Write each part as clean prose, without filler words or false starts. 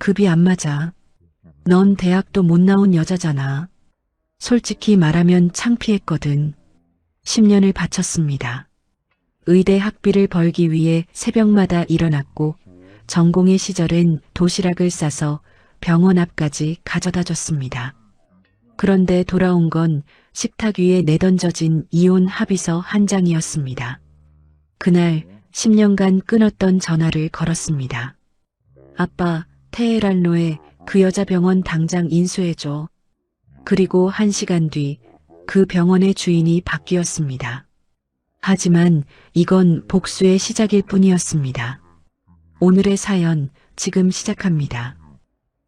급이 안 맞아. 넌 대학도 못 나온 여자잖아. 솔직히 말하면 창피했거든. 10년을 바쳤습니다. 의대 학비를 벌기 위해 새벽마다 일어났고 전공의 시절엔 도시락을 싸서 병원 앞까지 가져다 줬습니다. 그런데 돌아온 건 식탁 위에 내던져진 이혼 합의서 한 장이었습니다. 그날 10년간 끊었던 전화를 걸었습니다. 아빠, 테헤란로에 그 여자 병원 당장 인수해줘. 그리고 1시간 뒤 그 병원의 주인이 바뀌었습니다. 하지만 이건 복수의 시작일 뿐이었습니다. 오늘의 사연 지금 시작합니다.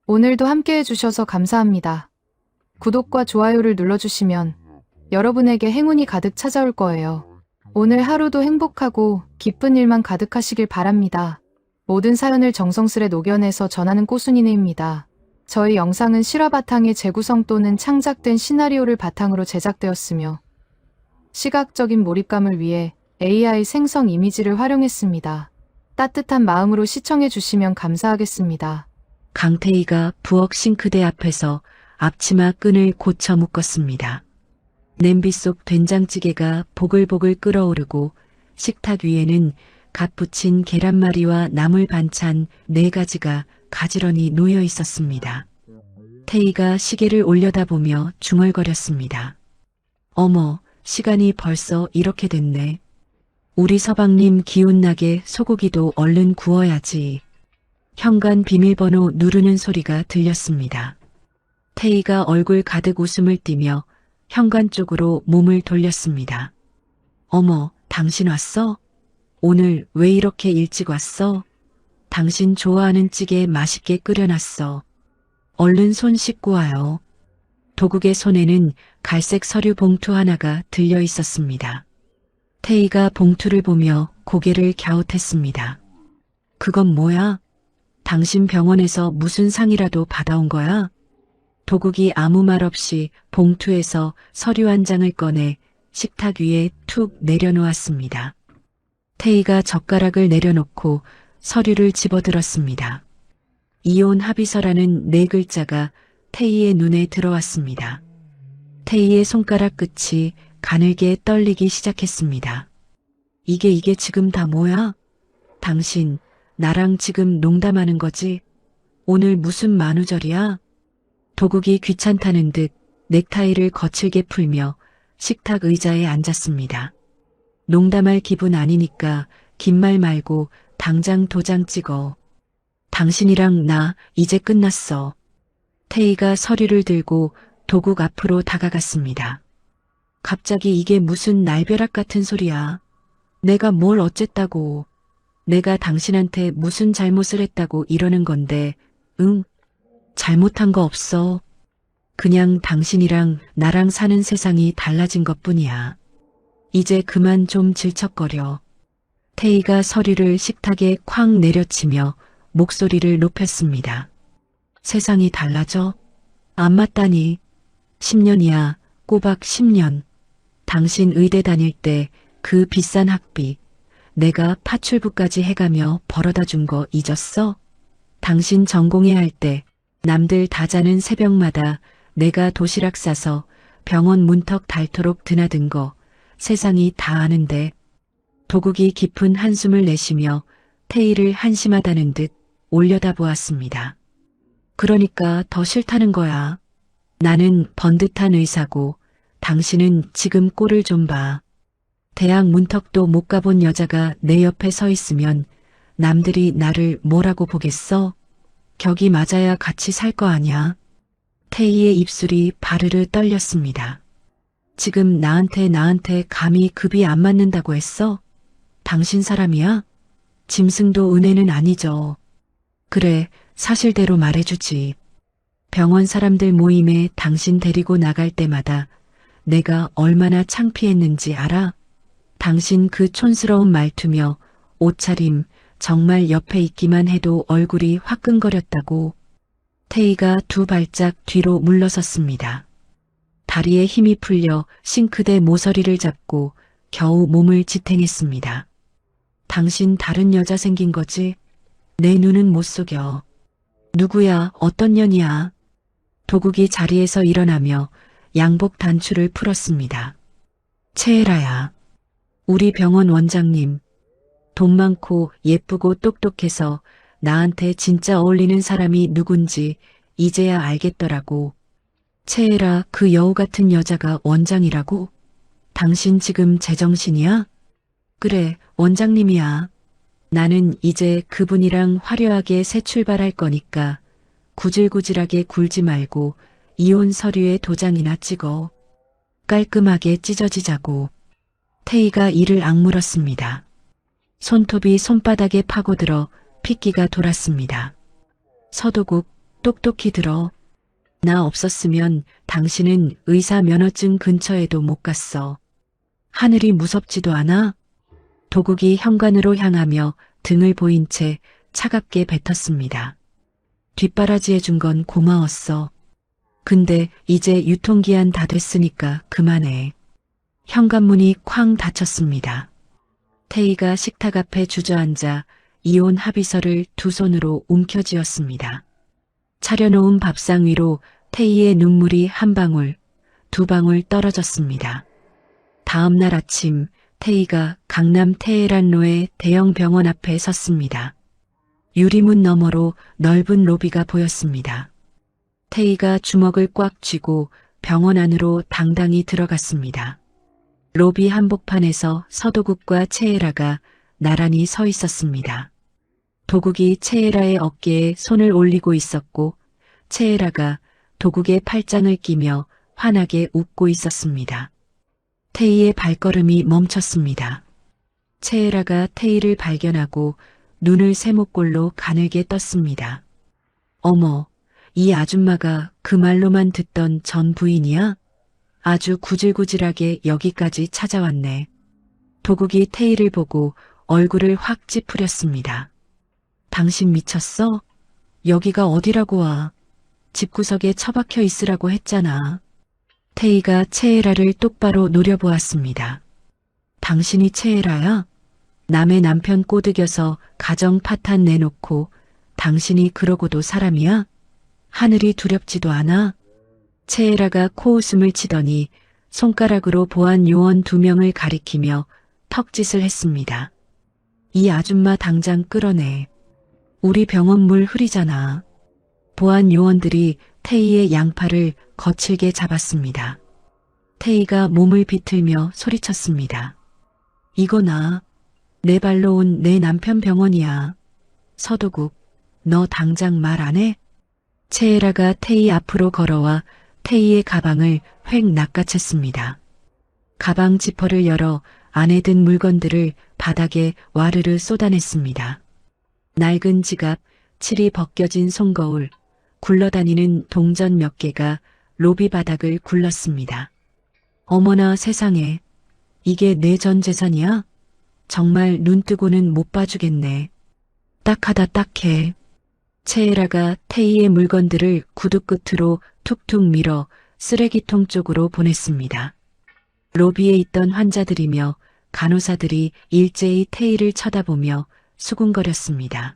오늘도 함께 해주셔서 감사합니다. 구독과 좋아요를 눌러주시면 여러분에게 행운이 가득 찾아올 거예요. 오늘 하루도 행복하고 기쁜 일만 가득하시길 바랍니다. 모든 사연을 정성스레 녹여내서 전하는 꼬순이네입니다. 저희 영상은 실화 바탕의 재구성 또는 창작된 시나리오를 바탕으로 제작되었으며 시각적인 몰입감을 위해 AI 생성 이미지를 활용했습니다. 따뜻한 마음으로 시청해 주시면 감사하겠습니다. 강태희가 부엌 싱크대 앞에서 앞치마 끈을 고쳐 묶었습니다. 냄비 속 된장찌개가 보글보글 끓어오르고 식탁 위에는 갓 부친 계란말이와 나물 반찬 4가지가 가지런히 놓여 있었습니다. 태희가 시계를 올려다보며 중얼거렸습니다. 어머, 시간이 벌써 이렇게 됐네. 우리 서방님 기운나게 소고기도 얼른 구워야지. 현관 비밀번호 누르는 소리가 들렸습니다. 태희가 얼굴 가득 웃음을 띠며 현관 쪽으로 몸을 돌렸습니다. 어머, 당신 왔어? 오늘 왜 이렇게 일찍 왔어? 당신 좋아하는 찌개 맛있게 끓여놨어. 얼른 손 씻고 와요. 도국의 손에는 갈색 서류 봉투 하나가 들려 있었습니다. 태희가 봉투를 보며 고개를 갸웃했습니다. 그건 뭐야? 당신 병원에서 무슨 상이라도 받아온 거야? 도국이 아무 말 없이 봉투에서 서류 한 장을 꺼내 식탁 위에 툭 내려놓았습니다. 태희가 젓가락을 내려놓고 서류를 집어들었습니다. 이혼 합의서라는 4글자가 태희의 눈에 들어왔습니다. 태희의 손가락 끝이 가늘게 떨리기 시작했습니다. 이게 지금 다 뭐야? 당신 나랑 지금 농담하는 거지? 오늘 무슨 만우절이야? 도국이 귀찮다는 듯 넥타이를 거칠게 풀며 식탁 의자에 앉았습니다. 농담할 기분 아니니까 긴 말 말고 당장 도장 찍어. 당신이랑 나 이제 끝났어. 태희가 서류를 들고 도국 앞으로 다가갔습니다. 갑자기 이게 무슨 날벼락 같은 소리야. 내가 뭘 어쨌다고. 내가 당신한테 무슨 잘못을 했다고 이러는 건데, 응? 잘못한 거 없어. 그냥 당신이랑 나랑 사는 세상이 달라진 것뿐이야. 이제 그만 좀 질척거려. 태희가 서류를 식탁에 쾅 내려치며 목소리를 높였습니다. 세상이 달라져? 안 맞다니. 10년이야. 꼬박 10년. 당신 의대 다닐 때 그 비싼 학비 내가 파출부까지 해가며 벌어다 준 거 잊었어? 당신 전공회 할 때 남들 다 자는 새벽마다 내가 도시락 싸서 병원 문턱 닳도록 드나든 거 세상이 다 아는데. 도국이 깊은 한숨을 내쉬며 태희를 한심하다는 듯 올려다보았습니다. 그러니까 더 싫다는 거야. 나는 번듯한 의사고 당신은 지금 꼴을 좀 봐. 대학 문턱도 못 가본 여자가 내 옆에 서 있으면 남들이 나를 뭐라고 보겠어? 격이 맞아야 같이 살 거 아냐? 태희의 입술이 바르르 떨렸습니다. 지금 나한테 감히 급이 안 맞는다고 했어? 당신 사람이야? 짐승도 은혜는 아니죠. 그래, 사실대로 말해주지. 병원 사람들 모임에 당신 데리고 나갈 때마다 내가 얼마나 창피했는지 알아? 당신 그 촌스러운 말투며 옷차림 정말 옆에 있기만 해도 얼굴이 화끈거렸다고. 태희가 2발짝 뒤로 물러섰습니다. 다리에 힘이 풀려 싱크대 모서리를 잡고 겨우 몸을 지탱했습니다. 당신 다른 여자 생긴 거지? 내 눈은 못 속여. 누구야, 어떤 년이야? 도국이 자리에서 일어나며 양복 단추를 풀었습니다. 채혜라야. 우리 병원 원장님. 돈 많고 예쁘고 똑똑해서 나한테 진짜 어울리는 사람이 누군지 이제야 알겠더라고. 채혜라, 그 여우 같은 여자가 원장이라고? 당신 지금 제정신이야? 그래, 원장님이야. 나는 이제 그분이랑 화려하게 새 출발할 거니까 구질구질하게 굴지 말고 이혼 서류에 도장이나 찍어. 깔끔하게 찢어지자고. 태희가 이를 악물었습니다. 손톱이 손바닥에 파고들어 핏기가 돌았습니다. 서도국, 똑똑히 들어. 나 없었으면 당신은 의사 면허증 근처에도 못 갔어. 하늘이 무섭지도 않아? 도국이 현관으로 향하며 등을 보인 채 차갑게 뱉었습니다. 뒷바라지 해준 건 고마웠어. 근데 이제 유통기한 다 됐으니까 그만해. 현관문이 쾅 닫혔습니다. 태희가 식탁 앞에 주저앉아 이혼 합의서를 두 손으로 움켜쥐었습니다. 차려놓은 밥상 위로 태희의 눈물이 한 방울, 두 방울 떨어졌습니다. 다음 날 아침 태희가 강남 테헤란로의 대형 병원 앞에 섰습니다. 유리문 너머로 넓은 로비가 보였습니다. 태희가 주먹을 꽉 쥐고 병원 안으로 당당히 들어갔습니다. 로비 한복판에서 서도국과 채혜라가 나란히 서 있었습니다. 도국이 채혜라의 어깨에 손을 올리고 있었고 채혜라가 도국의 팔짱을 끼며 환하게 웃고 있었습니다. 태희의 발걸음이 멈췄습니다. 채혜라가 태희를 발견하고 눈을 세모꼴로 가늘게 떴습니다. 어머, 이 아줌마가 그 말로만 듣던 전 부인이야? 아주 구질구질하게 여기까지 찾아왔네. 도국이 태희를 보고 얼굴을 확 찌푸렸습니다. 당신 미쳤어? 여기가 어디라고 와. 집구석에 처박혀 있으라고 했잖아. 태희가 채혜라를 똑바로 노려보았습니다. 당신이 채혜라야? 남의 남편 꼬드겨서 가정 파탄 내놓고 당신이 그러고도 사람이야? 하늘이 두렵지도 않아? 채혜라가 코웃음을 치더니 손가락으로 보안 요원 2명을 가리키며 턱짓을 했습니다. 이 아줌마 당장 끌어내. 우리 병원 물 흐리잖아. 보안 요원들이 태희의 양팔을 거칠게 잡았습니다. 태희가 몸을 비틀며 소리쳤습니다. 이거 내 발로 온 내 남편 병원이야. 서도국, 너 당장 말 안 해? 채혜라가 태희 앞으로 걸어와 태희의 가방을 획 낚아챘습니다. 가방 지퍼를 열어 안에 든 물건들을 바닥에 와르르 쏟아냈습니다. 낡은 지갑, 칠이 벗겨진 손거울, 굴러다니는 동전 몇 개가 로비 바닥을 굴렀습니다. 어머나 세상에, 이게 내 전 재산이야? 정말 눈 뜨고는 못 봐주겠네. 딱하다 딱해. 채혜라가 태희의 물건들을 구두 끝으로 툭툭 밀어 쓰레기통 쪽으로 보냈습니다. 로비에 있던 환자들이며 간호사들이 일제히 태희를 쳐다보며 수군거렸습니다.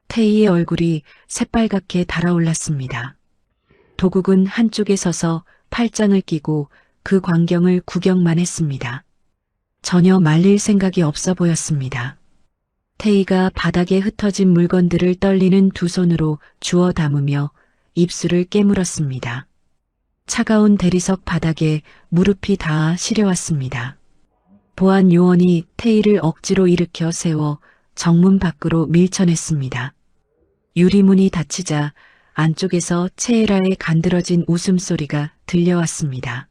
태희의 얼굴이 새빨갛게 달아올랐습니다. 도국은 한쪽에 서서 팔짱을 끼고 그 광경을 구경만 했습니다. 전혀 말릴 생각이 없어 보였습니다. 태희가 바닥에 흩어진 물건들을 떨리는 두 손으로 주워 담으며 입술을 깨물었습니다. 차가운 대리석 바닥에 무릎이 닿아 시려왔습니다. 보안 요원이 태희를 억지로 일으켜 세워 정문 밖으로 밀쳐냈습니다. 유리문이 닫히자 안쪽에서 채혜라의 간드러진 웃음소리가 들려왔습니다.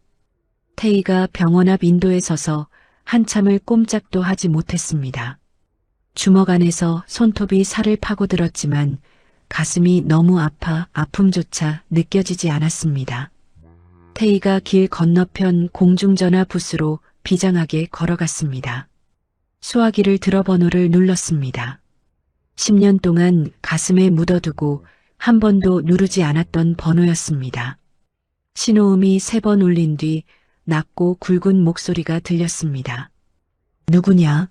태희가 병원 앞 인도에 서서 한참을 꼼짝도 하지 못했습니다. 주먹 안에서 손톱이 살을 파고들었지만 가슴이 너무 아파 아픔조차 느껴지지 않았습니다. 태희가 길 건너편 공중전화 부스로 비장하게 걸어갔습니다. 수화기를 들어 번호를 눌렀습니다. 10년 동안 가슴에 묻어두고 한 번도 누르지 않았던 번호였습니다. 신호음이 3번 울린 뒤 낮고 굵은 목소리가 들렸습니다. 누구냐?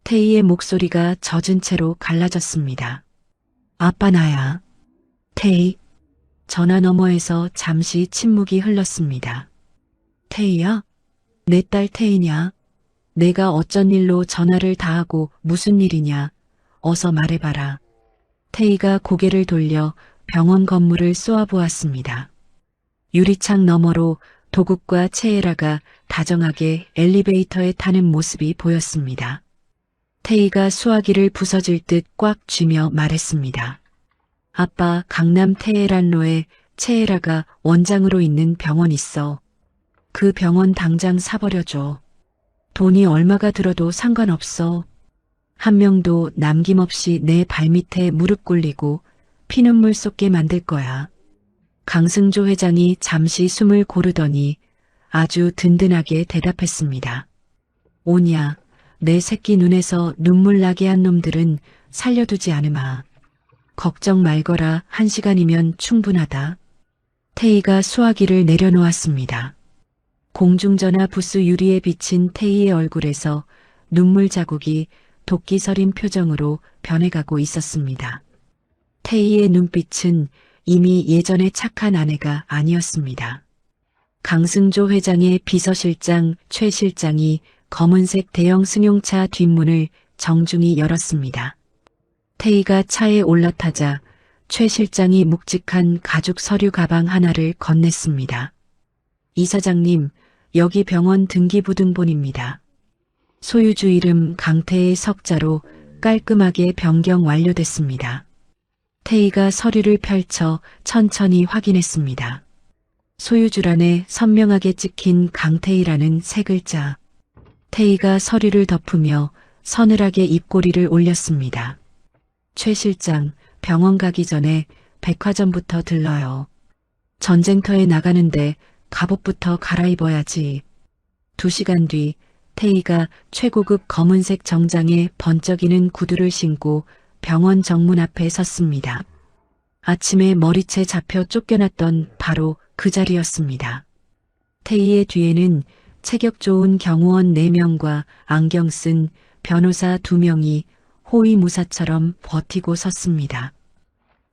태희의 목소리가 젖은 채로 갈라졌습니다. 아빠 나야. 태희. 전화 너머에서 잠시 침묵이 흘렀습니다. 태희야? 내 딸 태희냐? 내가 어쩐 일로 전화를 다 하고 무슨 일이냐? 어서 말해봐라. 태희가 고개를 돌려 병원 건물을 쏘아보았습니다. 유리창 너머로 도국과 채애라가 다정하게 엘리베이터에 타는 모습이 보였습니다. 태희가 수화기를 부서질 듯 꽉 쥐며 말했습니다. 아빠, 강남 태헤란로에 채애라가 원장으로 있는 병원 있어. 그 병원 당장 사버려줘. 돈이 얼마가 들어도 상관없어. 한 명도 남김없이 내 발밑에 무릎 꿇리고 피눈물 쏟게 만들 거야. 강승조 회장이 잠시 숨을 고르더니 아주 든든하게 대답했습니다. 오냐, 내 새끼 눈에서 눈물 나게 한 놈들은 살려두지 않으마. 걱정 말거라. 1시간이면 충분하다. 태희가 수화기를 내려놓았습니다. 공중전화 부스 유리에 비친 태희의 얼굴에서 눈물 자국이 도끼 서린 표정으로 변해가고 있었습니다. 태희의 눈빛은 이미 예전의 착한 아내가 아니었습니다. 강승조 회장의 비서실장 최 실장이 검은색 대형 승용차 뒷문을 정중히 열었습니다. 태희가 차에 올라타자 최 실장이 묵직한 가죽 서류 가방 하나를 건넸습니다. 이사장님, 여기 병원 등기부등본입니다. 소유주 이름 강태의 석자로 깔끔하게 변경 완료됐습니다. 태희가 서류를 펼쳐 천천히 확인했습니다. 소유주란에 선명하게 찍힌 강태희라는 세 글자. 태희가 서류를 덮으며 서늘하게 입꼬리를 올렸습니다. 최 실장, 병원 가기 전에 백화점부터 들러요. 전쟁터에 나가는데 갑옷부터 갈아입어야지. 2시간 뒤 태희가 최고급 검은색 정장에 번쩍이는 구두를 신고 병원 정문 앞에 섰습니다. 아침에 머리채 잡혀 쫓겨났던 바로 그 자리였습니다. 태희의 뒤에는 체격 좋은 경호원 4명과 안경 쓴 변호사 2명이 호위무사처럼 버티고 섰습니다.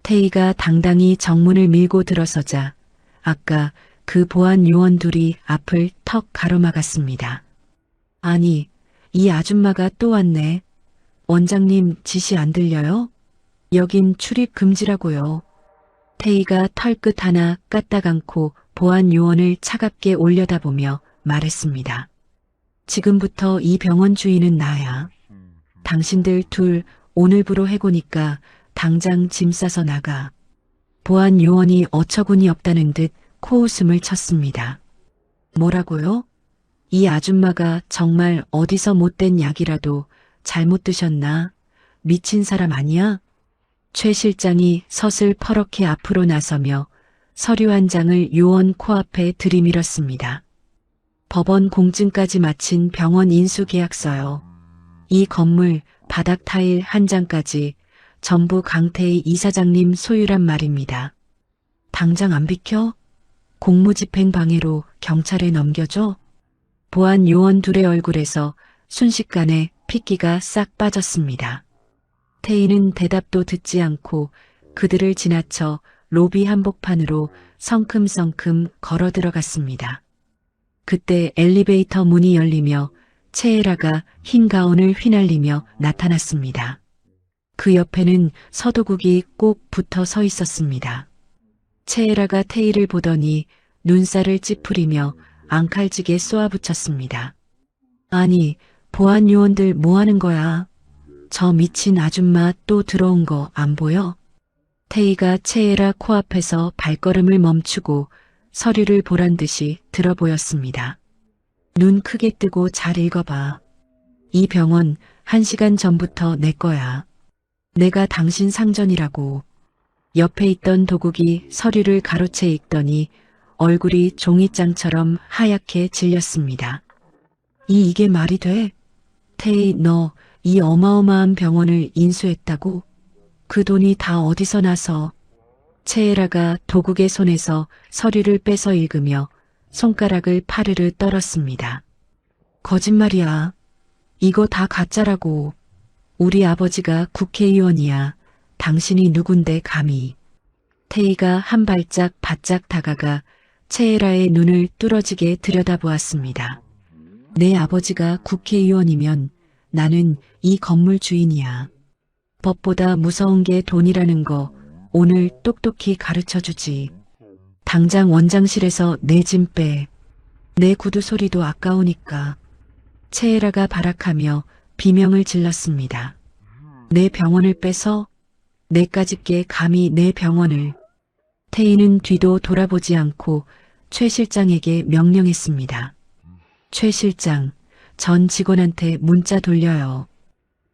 태희가 당당히 정문을 밀고 들어서자 아까 그 보안 요원 둘이 앞을 턱 가로막았습니다. 아니, 이 아줌마가 또 왔네. 원장님 지시 안 들려요? 여긴 출입 금지라고요. 태희가 털끝 하나 까딱 않고 보안 요원을 차갑게 올려다보며 말했습니다. 지금부터 이 병원 주인은 나야. 당신들 둘 오늘부로 해고니까 당장 짐 싸서 나가. 보안 요원이 어처구니 없다는 듯 코웃음을 쳤습니다. 뭐라고요? 이 아줌마가 정말 어디서 못된 약이라도 잘못 드셨나? 미친 사람 아니야? 최 실장이 서슬 퍼렇게 앞으로 나서며 서류 한 장을 요원 코앞에 들이밀었습니다. 법원 공증까지 마친 병원 인수계약서요. 이 건물 바닥 타일 한 장까지 전부 강태희 이사장님 소유란 말입니다. 당장 안 비켜? 공무집행 방해로 경찰에 넘겨줘? 보안 요원 둘의 얼굴에서 순식간에 핏기가 싹 빠졌습니다. 태희는 대답도 듣지 않고 그들을 지나쳐 로비 한복판으로 성큼성큼 걸어 들어갔습니다. 그때 엘리베이터 문이 열리며 채애라가 흰 가운을 휘날리며 나타났습니다. 그 옆에는 서도국이 꼭 붙어 서 있었습니다. 채애라가 태희를 보더니 눈살을 찌푸리며 앙칼지게 쏘아붙였습니다. 아니, 보안 요원들 뭐 하는 거야? 저 미친 아줌마 또 들어온 거 안 보여? 태희가 채애라 코앞에서 발걸음을 멈추고 서류를 보란 듯이 들어 보였습니다. 눈 크게 뜨고 잘 읽어봐. 이 병원 1시간 전부터 내 거야. 내가 당신 상전이라고. 옆에 있던 도국이 서류를 가로채 읽더니 얼굴이 종이장처럼 하얗게 질렸습니다. 이게 말이 돼? 태희, 너 이 어마어마한 병원을 인수했다고? 그 돈이 다 어디서 나서? 채애라가 도국의 손에서 서류를 빼서 읽으며 손가락을 파르르 떨었습니다. 거짓말이야. 이거 다 가짜라고. 우리 아버지가 국회의원이야. 당신이 누군데 감히. 태희가 한 발짝 바짝 다가가 채에라의 눈을 뚫어지게 들여다보았습니다. 내 아버지가 국회의원이면 나는 이 건물 주인이야. 법보다 무서운 게 돈이라는 거 오늘 똑똑히 가르쳐주지. 당장 원장실에서 내 짐 빼. 내 구두 소리도 아까우니까. 채에라가 발악하며 비명을 질렀습니다. 내 병원을 빼서 내까짓게 감히 내 병원을. 태희는 뒤도 돌아보지 않고 최 실장에게 명령했습니다. 최 실장, 전 직원한테 문자 돌려요.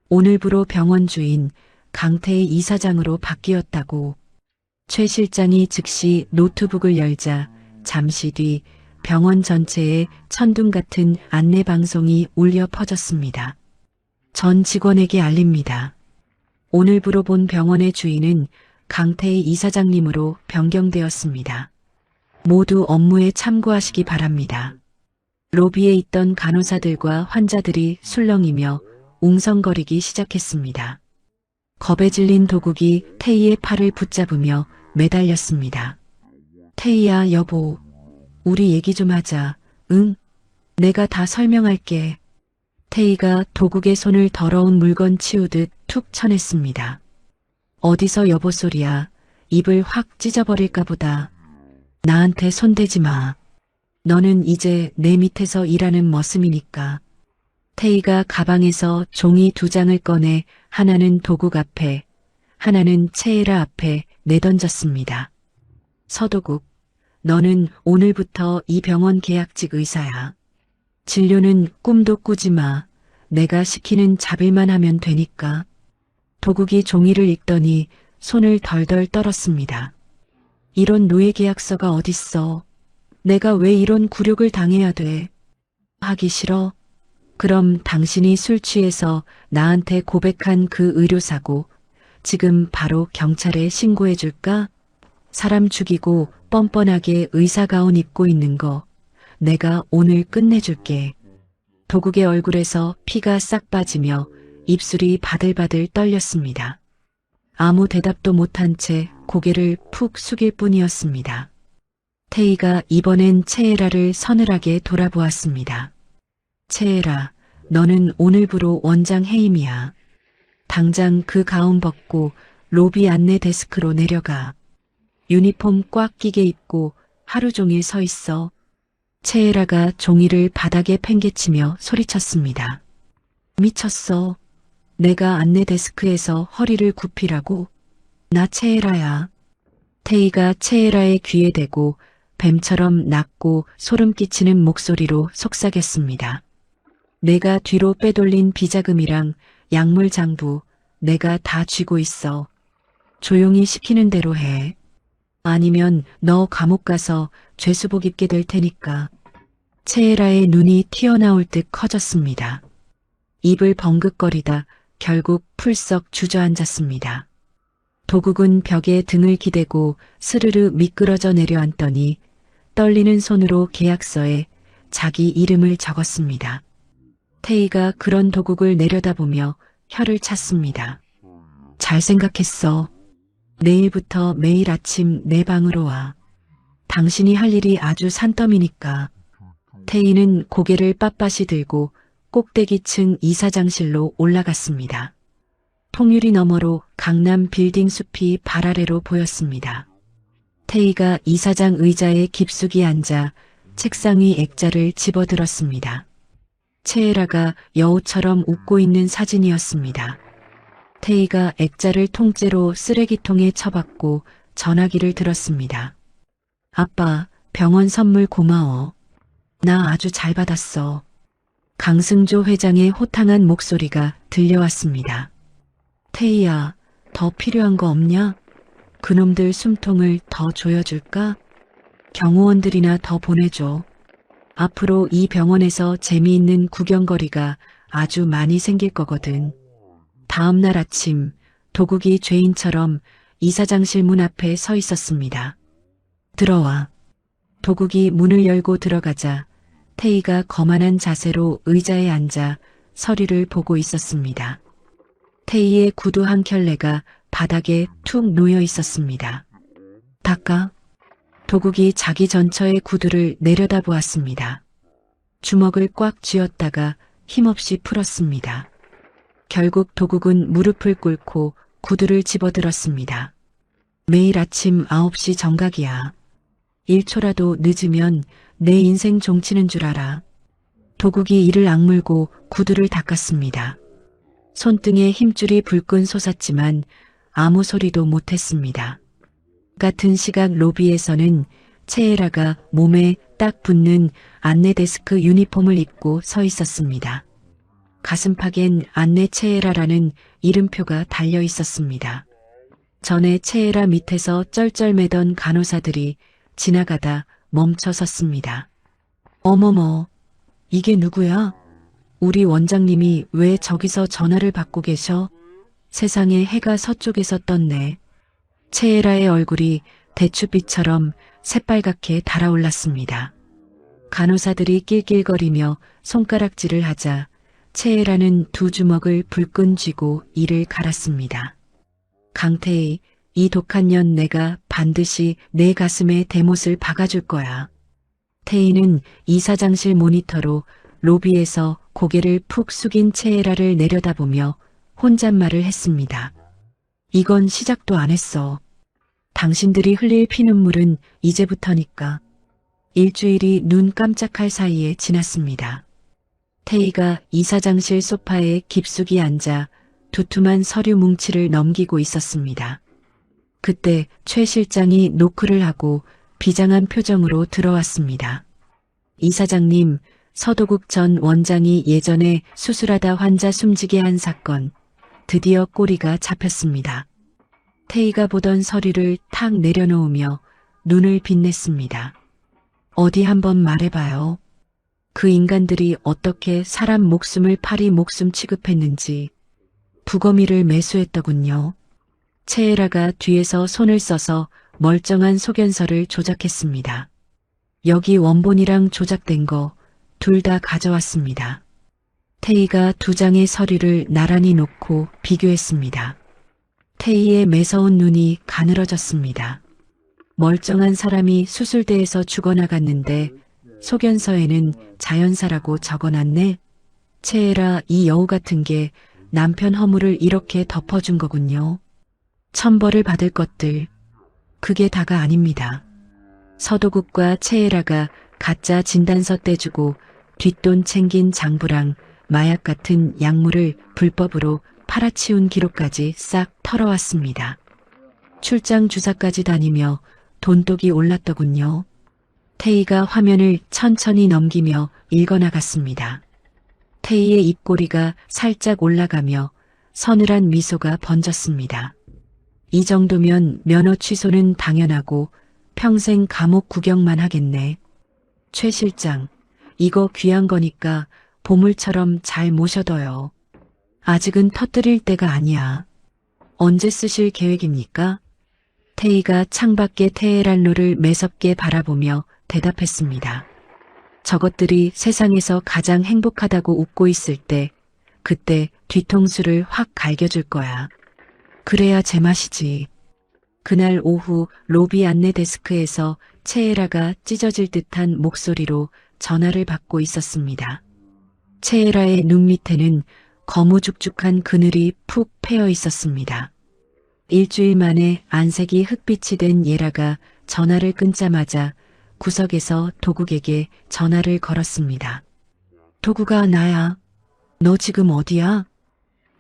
오늘부로 병원 주인 강태희 이사장으로 바뀌었다고. 최 실장이 즉시 노트북을 열자 잠시 뒤 병원 전체에 천둥 같은 안내 방송이 울려 퍼졌습니다. 전 직원에게 알립니다. 오늘부로 본 병원의 주인은 강태희 이사장님으로 변경되었습니다. 모두 업무에 참고하시기 바랍니다. 로비에 있던 간호사들과 환자들이 술렁이며 웅성거리기 시작했습니다. 겁에 질린 도국이 태희의 팔을 붙잡으며 매달렸습니다. 태희야, 여보. 우리 얘기 좀 하자. 응? 내가 다 설명할게. 태희가 도국의 손을 더러운 물건 치우듯 툭 쳐냈습니다. 어디서 여보 소리야. 입을 확 찢어버릴까 보다. 나한테 손대지 마. 너는 이제 내 밑에서 일하는 머슴이니까. 태희가 가방에서 종이 2장을 꺼내 하나는 도국 앞에, 하나는 채에라 앞에 내던졌습니다. 서도국, 너는 오늘부터 이 병원 계약직 의사야. 진료는 꿈도 꾸지 마. 내가 시키는 잡일만 하면 되니까. 도국이 종이를 읽더니 손을 덜덜 떨었습니다. 이런 노예 계약서가 어딨어. 내가 왜 이런 굴욕을 당해야 돼. 하기 싫어? 그럼 당신이 술 취해서 나한테 고백한 그 의료사고 지금 바로 경찰에 신고해 줄까? 사람 죽이고 뻔뻔하게 의사가운 입고 있는 거 내가 오늘 끝내줄게. 도국의 얼굴에서 피가 싹 빠지며 입술이 바들바들 떨렸습니다. 아무 대답도 못한 채 고개를 푹 숙일 뿐이었습니다. 태희가 이번엔 채에라를 서늘하게 돌아보았습니다. 채에라, 너는 오늘부로 원장 해임이야. 당장 그 가운 벗고 로비 안내 데스크로 내려가. 유니폼 꽉 끼게 입고 하루 종일 서 있어. 채에라가 종이를 바닥에 팽개치며 소리쳤습니다. 미쳤어. 내가 안내 데스크에서 허리를 굽히라고? 나 채에라야. 태희가 채에라의 귀에 대고 뱀처럼 낮고 소름 끼치는 목소리로 속삭였습니다. 내가 뒤로 빼돌린 비자금이랑 약물 장부 내가 다 쥐고 있어. 조용히 시키는 대로 해. 아니면 너 감옥 가서 죄수복 입게 될 테니까. 채에라의 눈이 튀어나올 듯 커졌습니다. 입을 벙긋거리다 결국 풀썩 주저앉았습니다. 도국은 벽에 등을 기대고 스르르 미끄러져 내려앉더니 떨리는 손으로 계약서에 자기 이름을 적었습니다. 태희가 그런 도국을 내려다보며 혀를 찼습니다. 잘 생각했어. 내일부터 매일 아침 내 방으로 와. 당신이 할 일이 아주 산더미니까. 태희는 고개를 빳빳이 들고 꼭대기층 이사장실로 올라갔습니다. 통유리 너머로 강남 빌딩 숲이 발 아래로 보였습니다. 태희가 이사장 의자에 깊숙이 앉아 책상 위 액자를 집어들었습니다. 채에라가 여우처럼 웃고 있는 사진이었습니다. 태희가 액자를 통째로 쓰레기통에 쳐박고 전화기를 들었습니다. 아빠, 병원 선물 고마워. 나 아주 잘 받았어. 강승조 회장의 호탕한 목소리가 들려왔습니다. 태희야, 더 필요한 거 없냐? 그놈들 숨통을 더 조여줄까? 경호원들이나 더 보내줘. 앞으로 이 병원에서 재미있는 구경거리가 아주 많이 생길 거거든. 다음 날 아침 도국이 죄인처럼 이사장실 문 앞에 서 있었습니다. 들어와. 도국이 문을 열고 들어가자 태희가 거만한 자세로 의자에 앉아 서류를 보고 있었습니다. 태희의 구두 한 켤레가 바닥에 툭 놓여 있었습니다. 닦아. 도국이 자기 전처의 구두를 내려다보았습니다. 주먹을 꽉 쥐었다가 힘없이 풀었습니다. 결국 도국은 무릎을 꿇고 구두를 집어들었습니다. 매일 아침 9시 정각이야. 1초라도 늦으면 내 인생 종치는 줄 알아. 도국이 이를 악물고 구두를 닦았습니다. 손등에 힘줄이 불끈 솟았지만 아무 소리도 못했습니다. 같은 시각 로비에서는 채에라가 몸에 딱 붙는 안내 데스크 유니폼을 입고 서 있었습니다. 가슴팍엔 안내 채에라라는 이름표가 달려 있었습니다. 전에 채에라 밑에서 쩔쩔매던 간호사들이 지나가다 멈춰 섰습니다. 어머머, 이게 누구야? 우리 원장님이 왜 저기서 전화를 받고 계셔? 세상에 해가 서쪽에서 떴네. 채에라의 얼굴이 대추빛처럼 새빨갛게 달아올랐습니다. 간호사들이 낄낄거리며 손가락질을 하자 채에라는 두 주먹을 불끈 쥐고 이를 갈았습니다. 강태희, 이 독한 년 내가 반드시 내 가슴에 대못을 박아줄 거야. 태희는 이사장실 모니터로 로비에서 고개를 푹 숙인 채에라를 내려다보며 혼잣말을 했습니다. 이건 시작도 안 했어. 당신들이 흘릴 피눈물은 이제부터니까. 일주일이 눈 깜짝할 사이에 지났습니다. 태희가 이사장실 소파에 깊숙이 앉아 두툼한 서류 뭉치를 넘기고 있었습니다. 그때 최 실장이 노크를 하고 비장한 표정으로 들어왔습니다. 이사장님, 서도국 전 원장이 예전에 수술하다 환자 숨지게 한 사건, 드디어 꼬리가 잡혔습니다. 태희가 보던 서류를 탁 내려놓으며 눈을 빛냈습니다. 어디 한번 말해봐요. 그 인간들이 어떻게 사람 목숨을 파리 목숨 취급했는지 부검의를 매수했더군요. 채에라가 뒤에서 손을 써서 멀쩡한 소견서를 조작했습니다. 여기 원본이랑 조작된 거 둘 다 가져왔습니다. 태희가 두 장의 서류를 나란히 놓고 비교했습니다. 태희의 매서운 눈이 가늘어졌습니다. 멀쩡한 사람이 수술대에서 죽어나갔는데 소견서에는 자연사라고 적어놨네. 채에라, 이 여우 같은 게 남편 허물을 이렇게 덮어준 거군요. 천벌을 받을 것들. 그게 다가 아닙니다. 서도국과 채에라가 가짜 진단서 떼주고 뒷돈 챙긴 장부랑 마약 같은 약물을 불법으로 팔아치운 기록까지 싹 털어왔습니다. 출장 주사까지 다니며 돈독이 올랐더군요. 태희가 화면을 천천히 넘기며 읽어나갔습니다. 태희의 입꼬리가 살짝 올라가며 서늘한 미소가 번졌습니다. 이 정도면 면허 취소는 당연하고 평생 감옥 구경만 하겠네. 최 실장, 이거 귀한 거니까 보물처럼 잘 모셔둬요. 아직은 터뜨릴 때가 아니야. 언제 쓰실 계획입니까? 태희가 창밖의 테헤란로를 매섭게 바라보며 대답했습니다. 저것들이 세상에서 가장 행복하다고 웃고 있을 때, 그때 뒤통수를 확 갈겨줄 거야. 그래야 제맛이지. 그날 오후 로비 안내 데스크에서 채에라가 찢어질 듯한 목소리로 전화를 받고 있었습니다. 채에라의 눈 밑에는 거무죽죽한 그늘이 푹 패여 있었습니다. 일주일 만에 안색이 흑빛이 된 예라가 전화를 끊자마자 구석에서 도국에게 전화를 걸었습니다. 도국아, 나야. 너 지금 어디야?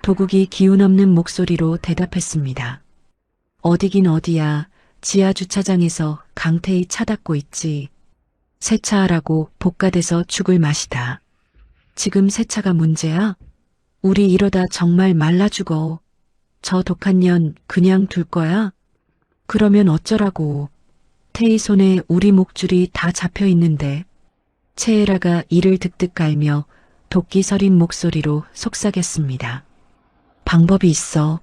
도국이 기운 없는 목소리로 대답했습니다. 어디긴 어디야. 지하 주차장에서 강태희 차 닦고 있지. 세차하라고 복가돼서 죽을 맛이다. 지금 세차가 문제야? 우리 이러다 정말 말라 죽어. 저 독한 년 그냥 둘 거야? 그러면 어쩌라고. 태희 손에 우리 목줄이 다 잡혀 있는데. 채에라가 이를 득득 깔며 도끼 서린 목소리로 속삭였습니다. 방법이 있어.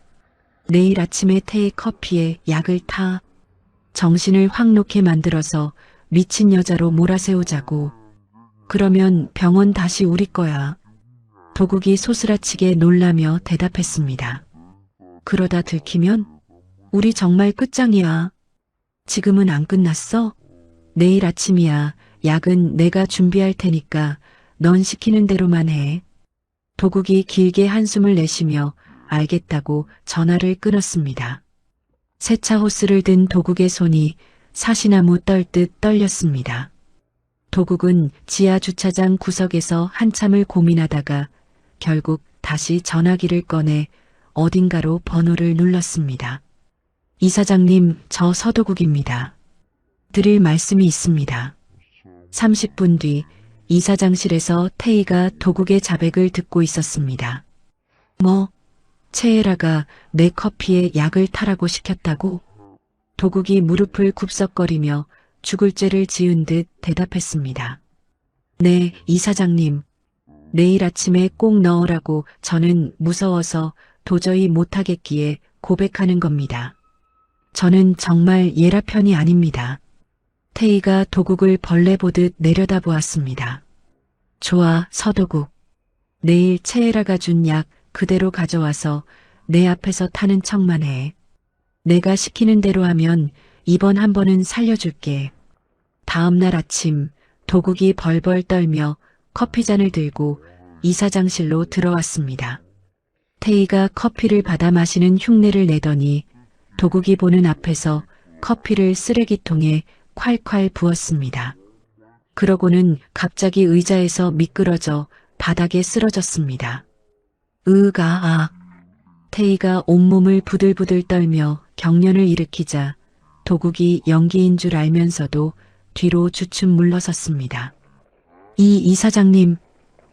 내일 아침에 태희 커피에 약을 타. 정신을 확 놓게 만들어서 미친 여자로 몰아세우자고. 그러면 병원 다시 우리 거야. 도국이 소스라치게 놀라며 대답했습니다. 그러다 들키면 우리 정말 끝장이야. 지금은 안 끝났어? 내일 아침이야. 약은 내가 준비할 테니까 넌 시키는 대로만 해. 도국이 길게 한숨을 내쉬며 알겠다고 전화를 끊었습니다. 세차 호스를 든 도국의 손이 사시나무 떨듯 떨렸습니다. 도국은 지하 주차장 구석에서 한참을 고민하다가 결국 다시 전화기를 꺼내 어딘가로 번호를 눌렀습니다. 이사장님, 저 서도국입니다. 드릴 말씀이 있습니다. 30분 뒤 이사장실에서 태희가 도국의 자백을 듣고 있었습니다. 뭐? 채혜라가 내 커피에 약을 타라고 시켰다고? 도국이 무릎을 굽석거리며 죽을 죄를 지은 듯 대답했습니다. 네, 이사장님. 내일 아침에 꼭 넣으라고 저는 무서워서 도저히 못하겠기에 고백하는 겁니다. 저는 정말 예라 편이 아닙니다. 태희가 도국을 벌레 보듯 내려다보았습니다. 좋아, 서도국. 내일 채혜라가 준 약 그대로 가져와서 내 앞에서 타는 척만 해. 내가 시키는 대로 하면 이번 한 번은 살려줄게. 다음 날 아침 도국이 벌벌 떨며 커피잔을 들고 이사장실로 들어왔습니다. 태희가 커피를 받아 마시는 흉내를 내더니 도국이 보는 앞에서 커피를 쓰레기통에 콸콸 부었습니다. 그러고는 갑자기 의자에서 미끄러져 바닥에 쓰러졌습니다. 으가. 태희가 온몸을 부들부들 떨며 경련을 일으키자 도국이 연기인 줄 알면서도 뒤로 주춤 물러섰습니다. 이 이사장님,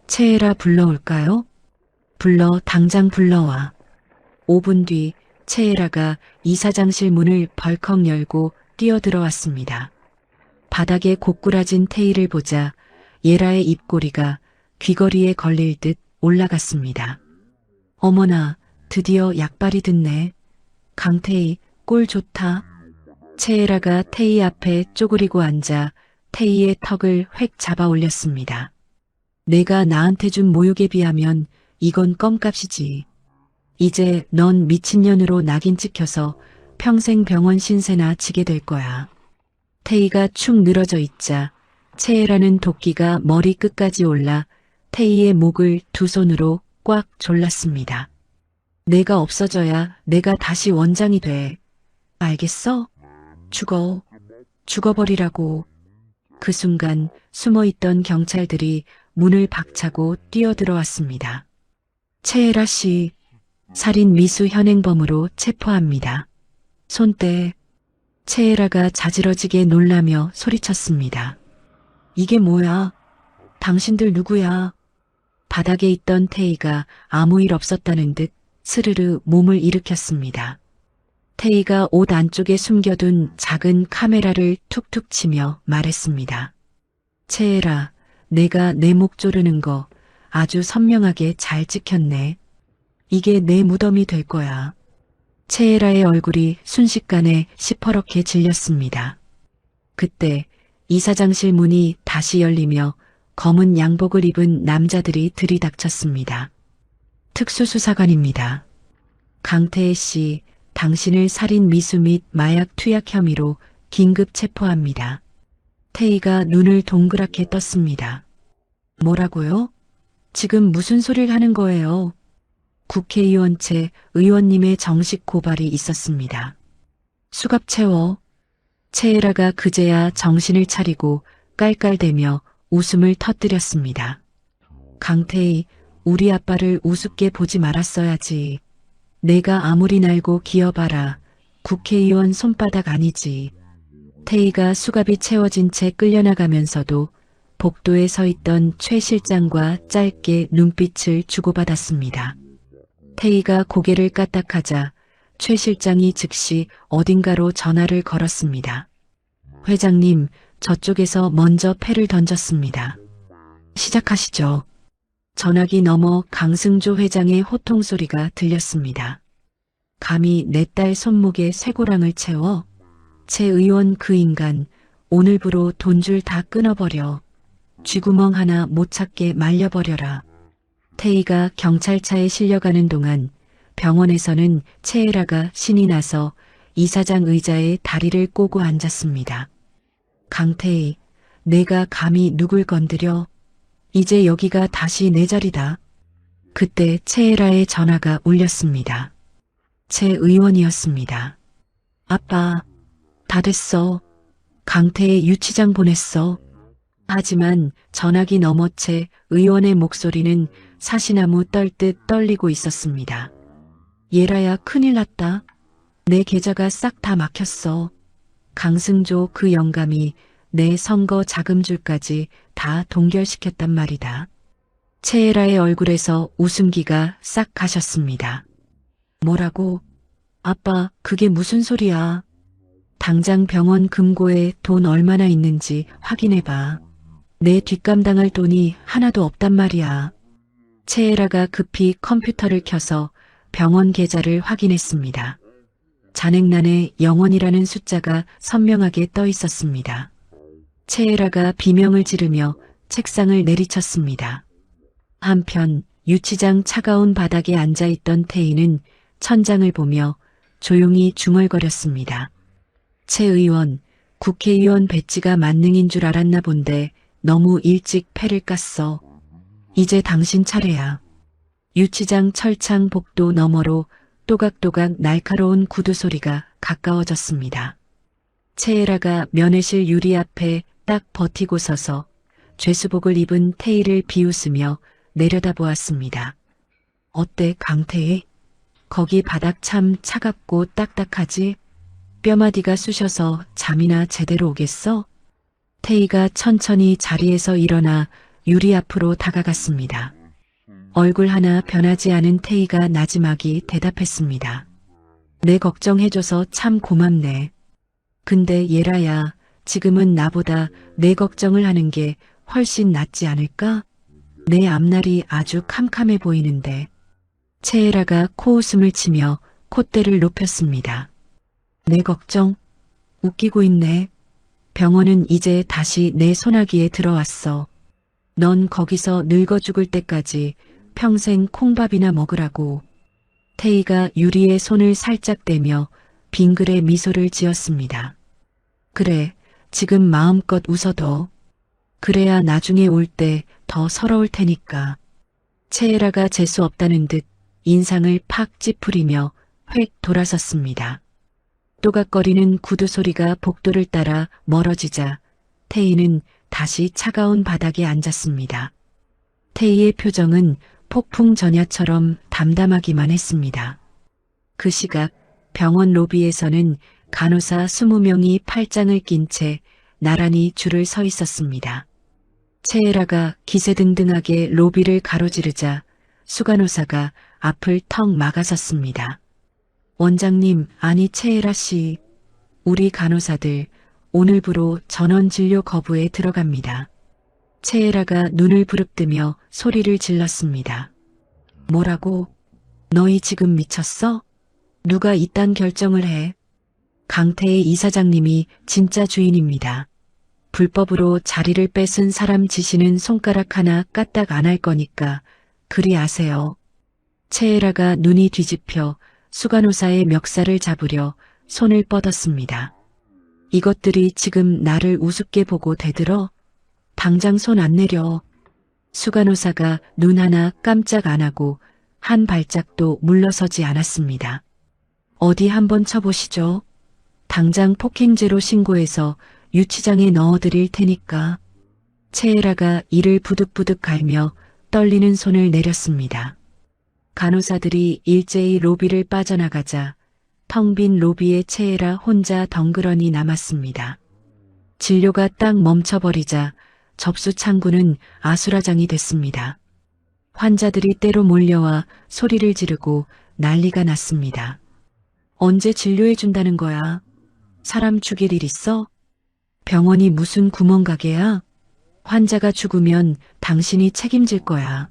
채혜라 불러올까요? 당장 불러와. 5분 뒤 채혜라가 이사장실 문을 벌컥 열고 뛰어들어왔습니다. 바닥에 고꾸라진 태희를 보자 예라의 입꼬리가 귀걸이에 걸릴 듯 올라갔습니다. 어머나, 드디어 약발이 듣네. 강태희, 꼴 좋다. 채혜라가 태희 앞에 쪼그리고 앉아 태희의 턱을 획 잡아 올렸습니다. 내가 나한테 준 모욕에 비하면 이건 껌값이지. 이제 넌 미친년으로 낙인 찍혀서 평생 병원 신세나 지게 될 거야. 태희가 축 늘어져 있자 채혜라는 도끼가 머리 끝까지 올라 태희의 목을 두 손으로 꽉 졸랐습니다. 내가 없어져야 내가 다시 원장이 돼. 알겠어? 죽어버리라고. 그 순간 숨어있던 경찰들이 문을 박차고 뛰어들어왔습니다. 채혜라 씨, 살인 미수 현행범으로 체포합니다. 손 떼. 채혜라가 자지러지게 놀라며 소리쳤습니다. 이게 뭐야? 당신들 누구야? 바닥에 있던 태희가 아무 일 없었다는 듯 스르르 몸을 일으켰습니다. 태희가 옷 안쪽에 숨겨둔 작은 카메라를 툭툭 치며 말했습니다. 채혜라, 내가 내 목 조르는 거 아주 선명하게 잘 찍혔네. 이게 내 무덤이 될 거야. 채혜라의 얼굴이 순식간에 시퍼렇게 질렸습니다. 그때 이사장실 문이 다시 열리며 검은 양복을 입은 남자들이 들이닥쳤습니다. 특수수사관입니다. 강태혜 씨, 당신을 살인 미수 및 마약 투약 혐의로 긴급 체포합니다. 태희가 눈을 동그랗게 떴습니다. 뭐라고요? 지금 무슨 소리를 하는 거예요? 국회의원체 의원님의 정식 고발이 있었습니다. 수갑 채워. 채혜라가 그제야 정신을 차리고 깔깔대며 웃음을 터뜨렸습니다. 강태희, 우리 아빠를 우습게 보지 말았어야지. 내가 아무리 날고 기어봐라. 국회의원 손바닥 아니지. 태희가 수갑이 채워진 채 끌려나가면서도 복도에 서 있던 최 실장과 짧게 눈빛을 주고받았습니다. 태희가 고개를 까딱하자 최 실장이 즉시 어딘가로 전화를 걸었습니다. 회장님, 저쪽에서 먼저 패를 던졌습니다. 시작하시죠. 전화기 너머 강승조 회장의 호통 소리가 들렸습니다. 감히 내 딸 손목에 쇠고랑을 채워? 최 의원 그 인간, 오늘부로 돈줄 다 끊어버려. 쥐구멍 하나 못 찾게 말려버려라. 태희가 경찰차에 실려가는 동안 병원에서는 채혜라가 신이 나서 이사장 의자에 다리를 꼬고 앉았습니다. 강태희, 내가 감히 누굴 건드려? 이제 여기가 다시 내 자리다. 그때 최애라의 전화가 울렸습니다. 최 의원이었습니다. 아빠, 다 됐어. 강태희 유치장 보냈어. 하지만 전화기 너머 최 의원의 목소리는 사시나무 떨듯 떨리고 있었습니다. 예라야, 큰일 났다. 내 계좌가 싹 다 막혔어. 강승조 그 영감이 내 선거 자금줄까지 다 동결시켰단 말이다. 최애라의 얼굴에서 웃음기가 싹 가셨습니다. 뭐라고? 아빠, 그게 무슨 소리야? 당장 병원 금고에 돈 얼마나 있는지 확인해봐. 내 뒷감당할 돈이 하나도 없단 말이야. 최애라가 급히 컴퓨터를 켜서 병원 계좌를 확인했습니다. 잔액란에 0원이라는 숫자가 선명하게 떠 있었습니다. 최애라가 비명을 지르며 책상을 내리쳤습니다. 한편 유치장 차가운 바닥에 앉아있던 태희는 천장을 보며 조용히 중얼거렸습니다. 최 의원, 국회의원 배지가 만능인 줄 알았나 본데 너무 일찍 패를 깠어. 이제 당신 차례야. 유치장 철창 복도 너머로 또각또각 날카로운 구두 소리가 가까워졌습니다. 최애라가 면회실 유리 앞에 딱 버티고 서서 죄수복을 입은 태희를 비웃으며 내려다보았습니다. 어때, 강태희? 거기 바닥 참 차갑고 딱딱하지? 뼈마디가 쑤셔서 잠이나 제대로 오겠어? 태희가 천천히 자리에서 일어나 유리 앞으로 다가갔습니다. 얼굴 하나 변하지 않은 태희가 나지막이 대답했습니다. 내 걱정해줘서 참 고맙네. 근데 예라야, 지금은 나보다 내 걱정을 하는 게 훨씬 낫지 않을까? 내 앞날이 아주 캄캄해 보이는데. 최애라가 코웃음을 치며 콧대를 높였습니다. 내 걱정? 웃기고 있네. 병원은 이제 다시 내 손아귀에 들어왔어. 넌 거기서 늙어 죽을 때까지 평생 콩밥이나 먹으라고. 태희가 유리에 손을 살짝 대며 빙그레 미소를 지었습니다. 그래, 지금 마음껏 웃어둬. 그래야 나중에 올 때 더 서러울 테니까. 최애라가 재수 없다는 듯 인상을 팍 찌푸리며 획 돌아섰습니다. 또각거리는 구두 소리가 복도를 따라 멀어지자 태희는 다시 차가운 바닥에 앉았습니다. 태희의 표정은 폭풍 전야처럼 담담하기만 했습니다. 그 시각 병원 로비에서는 간호사 20명이 팔짱을 낀 채 나란히 줄을 서 있었습니다. 최애라가 기세등등하게 로비를 가로지르자 수간호사가 앞을 턱 막아섰습니다. 원장님, 아니 최애라 씨, 우리 간호사들 오늘부로 전원 진료 거부에 들어갑니다. 최애라가 눈을 부릅뜨며 소리를 질렀습니다. 뭐라고? 너희 지금 미쳤어? 누가 이딴 결정을 해? 강태희 이사장님이 진짜 주인입니다. 불법으로 자리를 뺏은 사람 지시는 손가락 하나 까딱 안 할 거니까 그리 아세요. 최애라가 눈이 뒤집혀 수간호사의 멱살을 잡으려 손을 뻗었습니다. 이것들이 지금 나를 우습게 보고 대들어? 당장 손 안 내려. 수간호사가 눈 하나 깜짝 안 하고 한 발짝도 물러서지 않았습니다. 어디 한번 쳐보시죠. 당장 폭행죄로 신고해서 유치장에 넣어드릴 테니까. 최애라가 이를 부득부득 갈며 떨리는 손을 내렸습니다. 간호사들이 일제히 로비를 빠져나가자 텅 빈 로비에 최애라 혼자 덩그러니 남았습니다. 진료가 딱 멈춰버리자 접수 창구는 아수라장이 됐습니다. 환자들이 때로 몰려와 소리를 지르고 난리가 났습니다. 언제 진료해준다는 거야? 사람 죽일 일 있어? 병원이 무슨 구멍가게야? 환자가 죽으면 당신이 책임질 거야.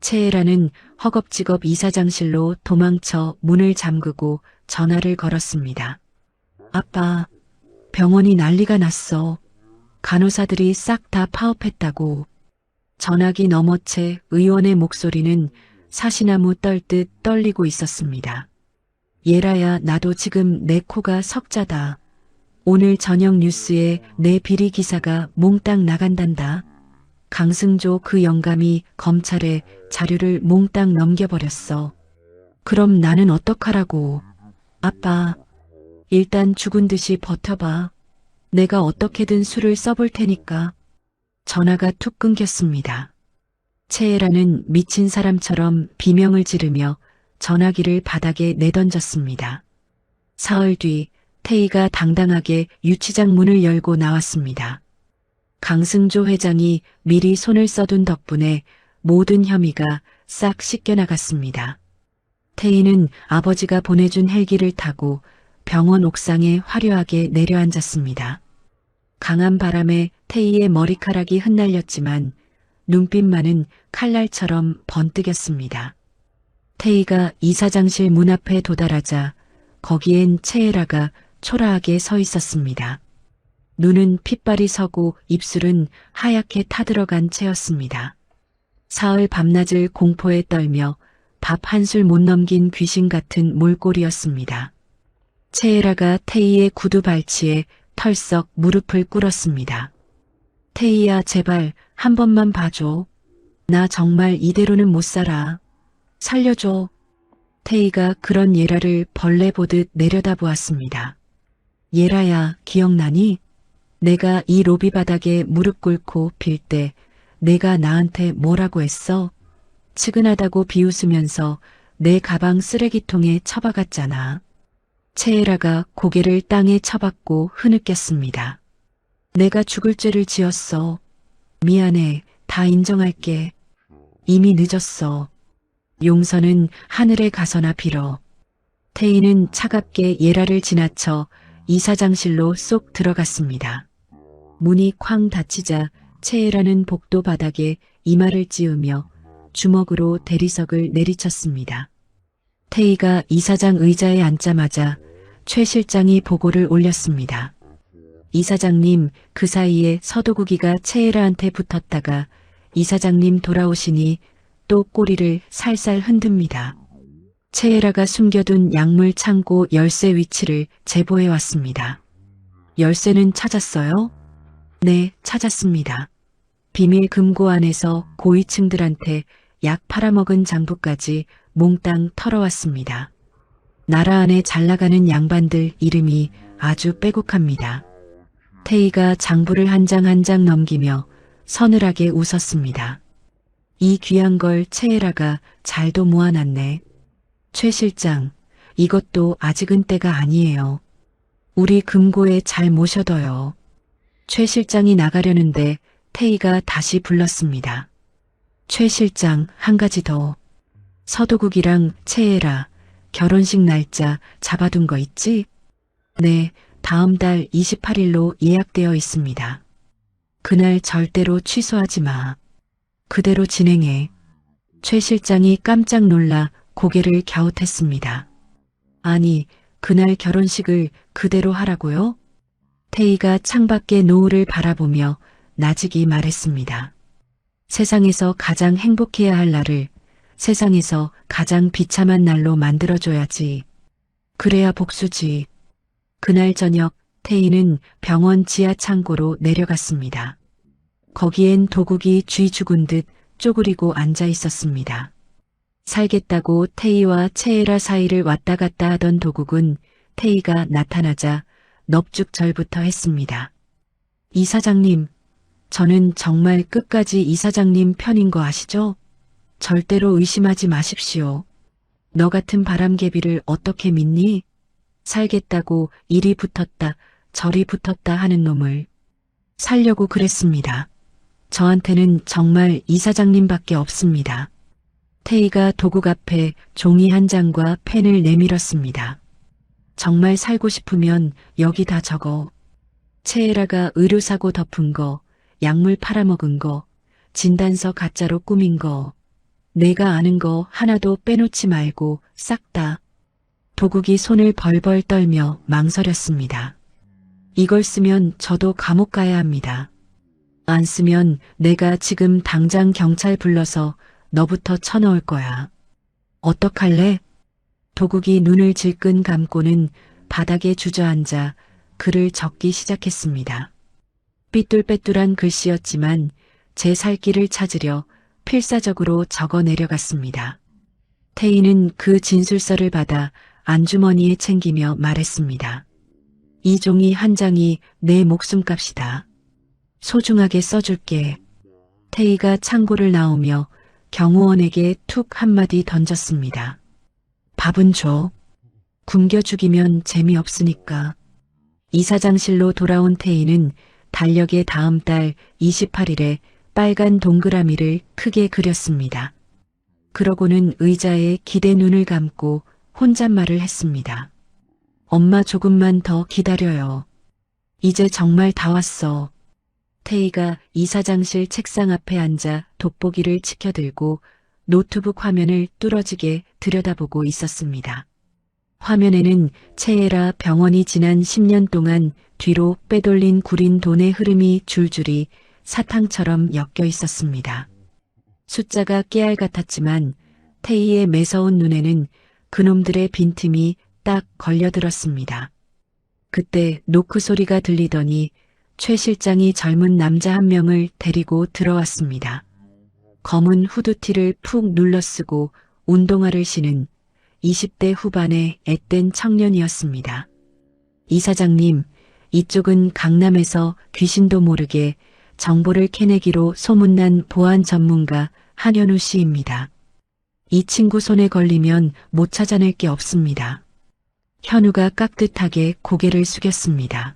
최애라는 허겁지겁 이사장실로 도망쳐 문을 잠그고 전화를 걸었습니다. 아빠, 병원이 난리가 났어. 간호사들이 싹 다 파업했다고. 전화기 너머 채 의원의 목소리는 사시나무 떨듯 떨리고 있었습니다. 예라야, 나도 지금 내 코가 석자다. 오늘 저녁 뉴스에 내 비리 기사가 몽땅 나간단다. 강승조 그 영감이 검찰에 자료를 몽땅 넘겨버렸어. 그럼 나는 어떡하라고. 아빠, 일단 죽은 듯이 버텨봐. 내가 어떻게든 수를 써볼 테니까. 전화가 툭 끊겼습니다. 채애라는 미친 사람처럼 비명을 지르며 전화기를 바닥에 내던졌습니다. 사흘 뒤 태희가 당당하게 유치장 문을 열고 나왔습니다. 강승조 회장이 미리 손을 써둔 덕분에 모든 혐의가 싹 씻겨나갔습니다. 태희는 아버지가 보내준 헬기를 타고 병원 옥상에 화려하게 내려앉았습니다. 강한 바람에 태희의 머리카락이 흩날렸지만 눈빛만은 칼날처럼 번뜩였습니다. 태희가 이사장실 문 앞에 도달하자 거기엔 채애라가 초라하게 서 있었습니다. 눈은 핏발이 서고 입술은 하얗게 타들어간 채였습니다. 사흘 밤낮을 공포에 떨며 밥 한술 못 넘긴 귀신 같은 몰골이었습니다. 채애라가 태희의 구두 발치에 털썩 무릎을 꿇었습니다. 태희야, 제발 한 번만 봐줘. 나 정말 이대로는 못 살아. 살려줘. 태희가 그런 예라를 벌레 보듯 내려다보았습니다. 예라야, 기억나니? 내가 이 로비 바닥에 무릎 꿇고 빌 때 내가 나한테 뭐라고 했어? 측은하다고 비웃으면서 내 가방 쓰레기통에 처박았잖아. 채애라가 고개를 땅에 쳐박고 흐느꼈습니다. 내가 죽을 죄를 지었어. 미안해. 다 인정할게. 이미 늦었어. 용서는 하늘에 가서나 빌어. 태희는 차갑게 예라를 지나쳐 이사장실로 쏙 들어갔습니다. 문이 쾅 닫히자 채애라는 복도 바닥에 이마를 찌우며 주먹으로 대리석을 내리쳤습니다. 태희가 이사장 의자에 앉자마자 최 실장이 보고를 올렸습니다. 이사장님, 그 사이에 서도국이가 채애라한테 붙었다가 이사장님 돌아오시니 또 꼬리를 살살 흔듭니다. 채애라가 숨겨둔 약물 창고 열쇠 위치를 제보해 왔습니다. 열쇠는 찾았어요? 네, 찾았습니다. 비밀 금고 안에서 고위층들한테 약 팔아먹은 장부까지 몽땅 털어왔습니다. 나라 안에 잘나가는 양반들 이름이 아주 빼곡합니다. 태희가 장부를 한 장 한 장 넘기며 서늘하게 웃었습니다. 이 귀한 걸 채애라가 잘도 모아놨네. 최 실장, 이것도 아직은 때가 아니에요. 우리 금고에 잘 모셔둬요. 최 실장이 나가려는데 태희가 다시 불렀습니다. 최 실장, 한 가지 더. 서도국이랑 채애라 결혼식 날짜 잡아둔 거 있지? 네, 다음 달 28일로 예약되어 있습니다. 그날 절대로 취소하지 마. 그대로 진행해. 최 실장이 깜짝 놀라 고개를 갸웃했습니다. 아니, 그날 결혼식을 그대로 하라고요? 태희가 창밖의 노을을 바라보며 나직이 말했습니다. 세상에서 가장 행복해야 할 날을 세상에서 가장 비참한 날로 만들어줘야지. 그래야 복수지. 그날 저녁 태희는 병원 지하 창고로 내려갔습니다. 거기엔 도국이 쥐 죽은 듯 쪼그리고 앉아 있었습니다. 살겠다고 태희와 채애라 사이를 왔다 갔다 하던 도국은 태희가 나타나자 넙죽절부터 했습니다. 이사장님, 저는 정말 끝까지 이사장님 편인 거 아시죠? 절대로 의심하지 마십시오. 너 같은 바람개비를 어떻게 믿니? 살겠다고 이리 붙었다 저리 붙었다 하는 놈을 살려고 그랬습니다. 저한테는 정말 이사장님밖에 없습니다. 태희가 도국 앞에 종이 한 장과 펜을 내밀었습니다. 정말 살고 싶으면 여기 다 적어. 채애라가 의료사고 덮은 거, 약물 팔아먹은 거, 진단서 가짜로 꾸민 거, 내가 아는 거 하나도 빼놓지 말고 싹 다. 도국이 손을 벌벌 떨며 망설였습니다. 이걸 쓰면 저도 감옥 가야 합니다. 안 쓰면 내가 지금 당장 경찰 불러서 너부터 쳐넣을 거야. 어떡할래? 도국이 눈을 질끈 감고는 바닥에 주저앉아 글을 적기 시작했습니다. 삐뚤빼뚤한 글씨였지만 제 살길을 찾으려 필사적으로 적어 내려갔습니다. 태희는 그 진술서를 받아 안주머니에 챙기며 말했습니다. 이 종이 한 장이 내 목숨값이다. 소중하게 써줄게. 태희가 창고를 나오며 경호원에게 툭 한마디 던졌습니다. 밥은 줘. 굶겨 죽이면 재미없으니까. 이사장실로 돌아온 태희는 달력에 다음 달 28일에 빨간 동그라미를 크게 그렸습니다. 그러고는 의자에 기대 눈을 감고 혼잣말을 했습니다. 엄마 조금만 더 기다려요. 이제 정말 다 왔어. 태희가 이사장실 책상 앞에 앉아 돋보기를 치켜들고 노트북 화면을 뚫어지게 들여다보고 있었습니다. 화면에는 채에라 병원이 지난 10년 동안 뒤로 빼돌린 구린 돈의 흐름이 줄줄이 사탕처럼 엮여 있었습니다. 숫자가 깨알 같았지만 태희의 매서운 눈에는 그놈들의 빈틈이 딱 걸려들었습니다. 그때 노크 소리가 들리더니 최 실장이 젊은 남자 한 명을 데리고 들어왔습니다. 검은 후드티를 푹 눌러쓰고 운동화를 신은 20대 후반의 앳된 청년이었습니다. 이사장님, 이쪽은 강남에서 귀신도 모르게 정보를 캐내기로 소문난 보안 전문가 한현우 씨입니다. 이 친구 손에 걸리면 못 찾아낼 게 없습니다. 현우가 깍듯하게 고개를 숙였습니다.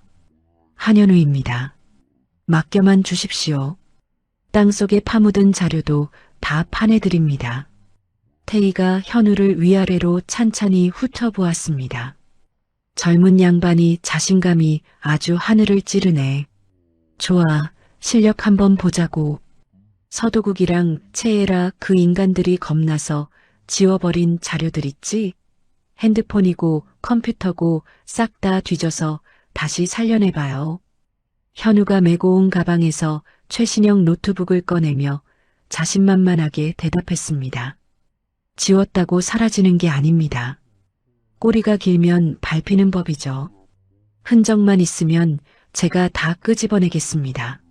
한현우입니다. 맡겨만 주십시오. 땅속에 파묻은 자료도 다 파내드립니다. 태희가 현우를 위아래로 찬찬히 훑어보았습니다. 젊은 양반이 자신감이 아주 하늘을 찌르네. 좋아, 실력 한번 보자고. 서도국이랑 채에라 그 인간들이 겁나서 지워버린 자료들 있지? 핸드폰이고 컴퓨터고 싹 다 뒤져서 다시 살려내봐요. 현우가 메고 온 가방에서 최신형 노트북을 꺼내며 자신만만하게 대답했습니다. 지웠다고 사라지는 게 아닙니다. 꼬리가 길면 밟히는 법이죠. 흔적만 있으면 제가 다 끄집어내겠습니다.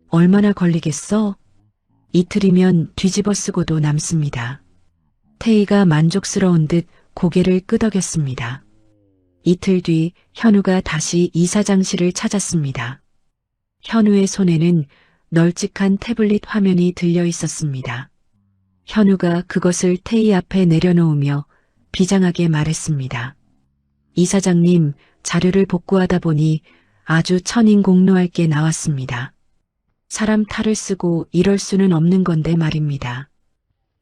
얼마나 걸리겠어? 이틀이면 뒤집어 쓰고도 남습니다. 태희가 만족스러운 듯 고개를 끄덕였습니다. 이틀 뒤 현우가 다시 이사장실을 찾았습니다. 현우의 손에는 널찍한 태블릿 화면이 들려 있었습니다. 현우가 그것을 태희 앞에 내려놓으며 비장하게 말했습니다. 이사장님, 자료를 복구하다 보니 아주 천인공노할 게 나왔습니다. 사람 탈을 쓰고 이럴 수는 없는 건데 말입니다.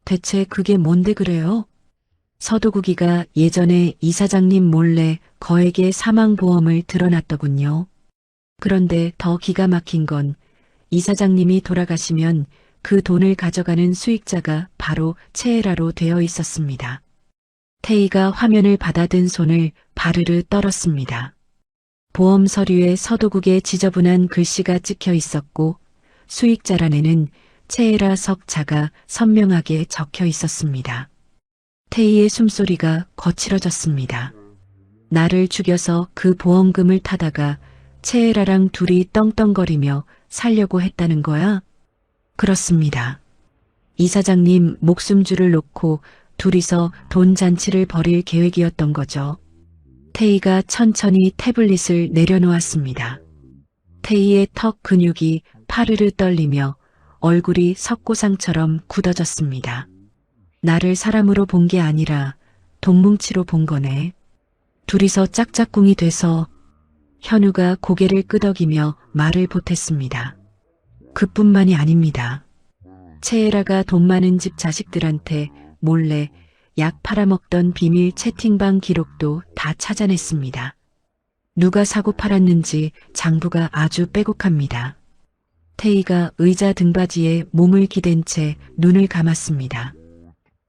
대체 그게 뭔데 그래요? 서도국이가 예전에 이사장님 몰래 거액의 사망보험을 들어놨더군요. 그런데 더 기가 막힌 건 이사장님이 돌아가시면 그 돈을 가져가는 수익자가 바로 채에라로 되어 있었습니다. 태희가 화면을 받아든 손을 바르르 떨었습니다. 보험 서류에 서도국의 지저분한 글씨가 찍혀 있었고 수익자란에는 채에라 석자가 선명하게 적혀 있었습니다. 태희의 숨소리가 거칠어졌습니다. 나를 죽여서 그 보험금을 타다가 채에라랑 둘이 떵떵거리며 살려고 했다는 거야? 그렇습니다. 이사장님 목숨줄을 놓고 둘이서 돈 잔치를 벌일 계획이었던 거죠. 태희가 천천히 태블릿을 내려놓았습니다. 태희의 턱 근육이 파르르 떨리며 얼굴이 석고상처럼 굳어졌습니다. 나를 사람으로 본 게 아니라 동뭉치로 본 거네. 둘이서 짝짝꿍이 돼서. 현우가 고개를 끄덕이며 말을 보탰습니다. 그뿐만이 아닙니다. 채에라가 돈 많은 집 자식들한테 몰래 약 팔아먹던 비밀 채팅방 기록도 다 찾아냈습니다. 누가 사고 팔았는지 장부가 아주 빼곡합니다. 태희가 의자 등받이에 몸을 기댄 채 눈을 감았습니다.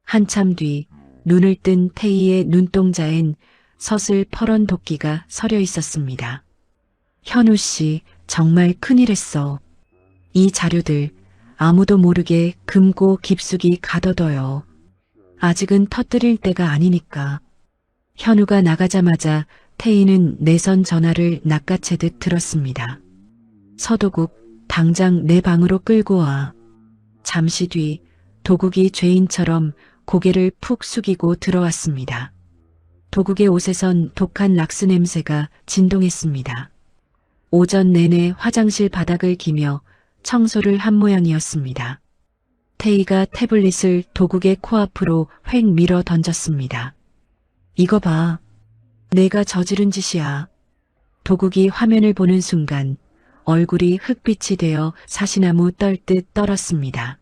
한참 뒤 눈을 뜬 태희의 눈동자엔 서슬 퍼런 도끼가 서려 있었습니다. 현우 씨, 정말 큰일 했어. 이 자료들 아무도 모르게 금고 깊숙이 가둬둬요. 아직은 터뜨릴 때가 아니니까. 현우가 나가자마자 태희는 내선 전화를 낚아채듯 들었습니다. 서도국, 당장 내 방으로 끌고 와. 잠시 뒤 도국이 죄인처럼 고개를 푹 숙이고 들어왔습니다. 도국의 옷에선 독한 락스 냄새가 진동했습니다. 오전 내내 화장실 바닥을 기며 청소를 한 모양이었습니다. 태희가 태블릿을 도국의 코앞으로 획 밀어 던졌습니다. 이거 봐. 내가 저지른 짓이야. 도국이 화면을 보는 순간 얼굴이 흑빛이 되어 사시나무 떨듯 떨었습니다.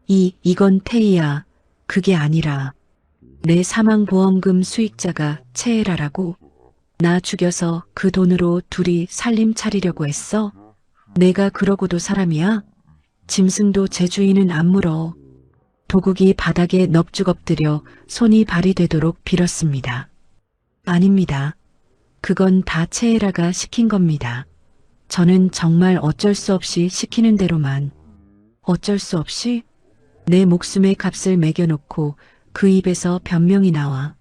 이건 태희야. 그게 아니라 내 사망보험금 수익자가 채혜라라고? 나 죽여서 그 돈으로 둘이 살림 차리려고 했어? 내가 그러고도 사람이야? 짐승도 제 주인은 안 물어. 도국이 바닥에 넙죽 엎드려 손이 발이 되도록 빌었습니다. 아닙니다. 그건 다 채혜라가 시킨 겁니다. 저는 정말 어쩔 수 없이 시키는 대로만. 어쩔 수 없이? 내 목숨의 값을 매겨놓고 그 입에서 변명이 나와.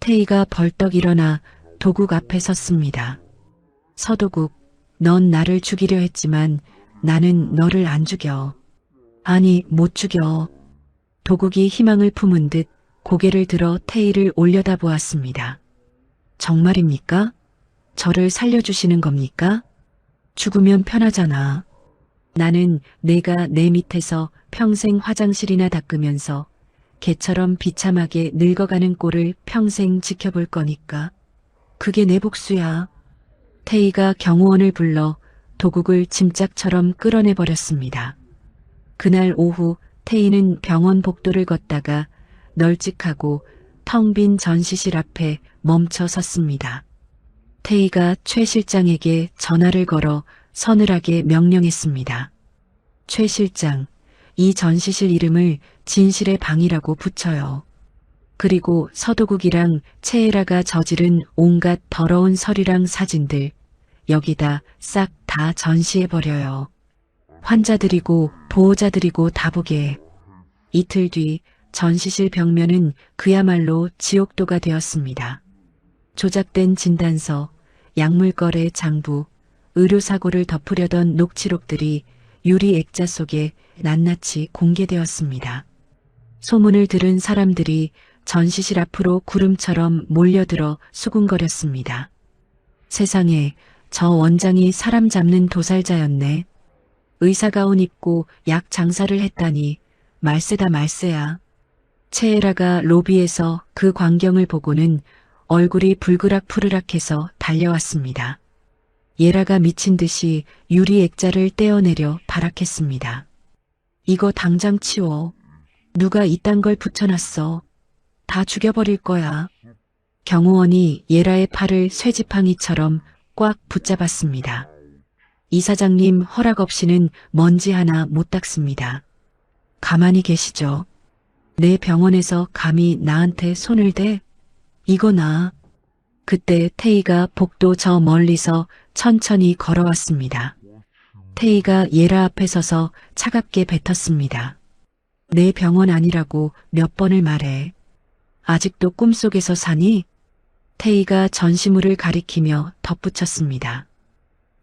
태희가 벌떡 일어나 도국 앞에 섰습니다. 서도국, 넌 나를 죽이려 했지만 나는 너를 안 죽여. 아니, 못 죽여. 도국이 희망을 품은 듯 고개를 들어 태희를 올려다보았습니다. 정말입니까? 저를 살려주시는 겁니까? 죽으면 편하잖아. 나는 내가 내 밑에서 평생 화장실이나 닦으면서 개처럼 비참하게 늙어가는 꼴을 평생 지켜볼 거니까. 그게 내 복수야. 태희가 경호원을 불러 도국을 짐짝처럼 끌어내버렸습니다. 그날 오후 태희는 병원 복도를 걷다가 널찍하고 텅 빈 전시실 앞에 멈춰 섰습니다. 태희가 최 실장에게 전화를 걸어 서늘하게 명령했습니다. 최 실장, 이 전시실 이름을 진실의 방이라고 붙여요. 그리고 서도국이랑 채혜라가 저지른 온갖 더러운 서류랑 사진들 여기다 싹 다 전시해버려요. 환자들이고 보호자들이고 다 보게. 이틀 뒤 전시실 벽면은 그야말로 지옥도가 되었습니다. 조작된 진단서, 약물거래 장부, 의료사고를 덮으려던 녹취록들이 유리 액자 속에 낱낱이 공개되었습니다. 소문을 들은 사람들이 전시실 앞으로 구름처럼 몰려들어 수군거렸습니다. 세상에, 저 원장이 사람 잡는 도살자였네. 의사가운 입고 약 장사를 했다니 말세다 말세야. 채혜라가 로비에서 그 광경을 보고는 얼굴이 불그락푸르락해서 달려왔습니다. 예라가 미친 듯이 유리 액자를 떼어내려 발악했습니다. 이거 당장 치워. 누가 이딴 걸 붙여놨어. 다 죽여버릴 거야. 경호원이 예라의 팔을 쇠지팡이처럼 꽉 붙잡았습니다. 이사장님 허락 없이는 먼지 하나 못 닦습니다. 가만히 계시죠. 내 병원에서 감히 나한테 손을 대? 이거 나. 그때 태희가 복도 저 멀리서 천천히 걸어왔습니다. 태희가 예라 앞에 서서 차갑게 뱉었습니다. 내 병원 아니라고 몇 번을 말해. 아직도 꿈속에서 사니? 태희가 전시물을 가리키며 덧붙였습니다.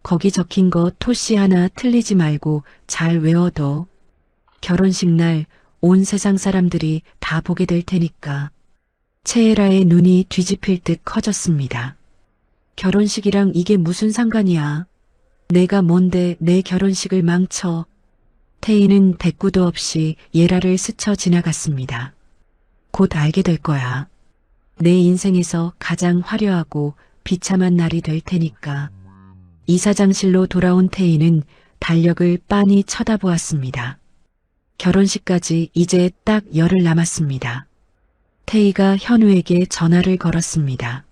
거기 적힌 거 토씨 하나 틀리지 말고 잘 외워둬. 결혼식 날 온 세상 사람들이 다 보게 될 테니까. 채혜라의 눈이 뒤집힐 듯 커졌습니다. 결혼식이랑 이게 무슨 상관이야. 내가 뭔데 내 결혼식을 망쳐. 태희는 대꾸도 없이 예라를 스쳐 지나갔습니다. 곧 알게 될 거야. 내 인생에서 가장 화려하고 비참한 날이 될 테니까. 이사장실로 돌아온 태희는 달력을 빤히 쳐다보았습니다. 결혼식까지 이제 딱 열흘 남았습니다. 태희가 현우에게 전화를 걸었습니다.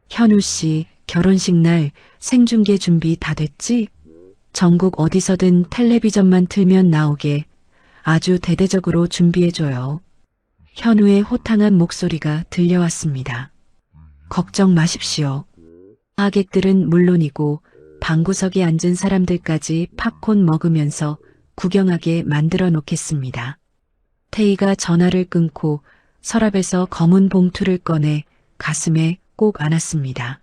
현우 씨, 결혼식 날 생중계 준비 다 됐지? 전국 어디서든 텔레비전만 틀면 나오게 아주 대대적으로 준비해줘요. 현우의 호탕한 목소리가 들려왔습니다. 걱정 마십시오. 하객들은 물론이고 방구석에 앉은 사람들까지 팝콘 먹으면서 구경하게 만들어 놓겠습니다. 태희가 전화를 끊고 서랍에서 검은 봉투를 꺼내 가슴에 꼭 안았습니다.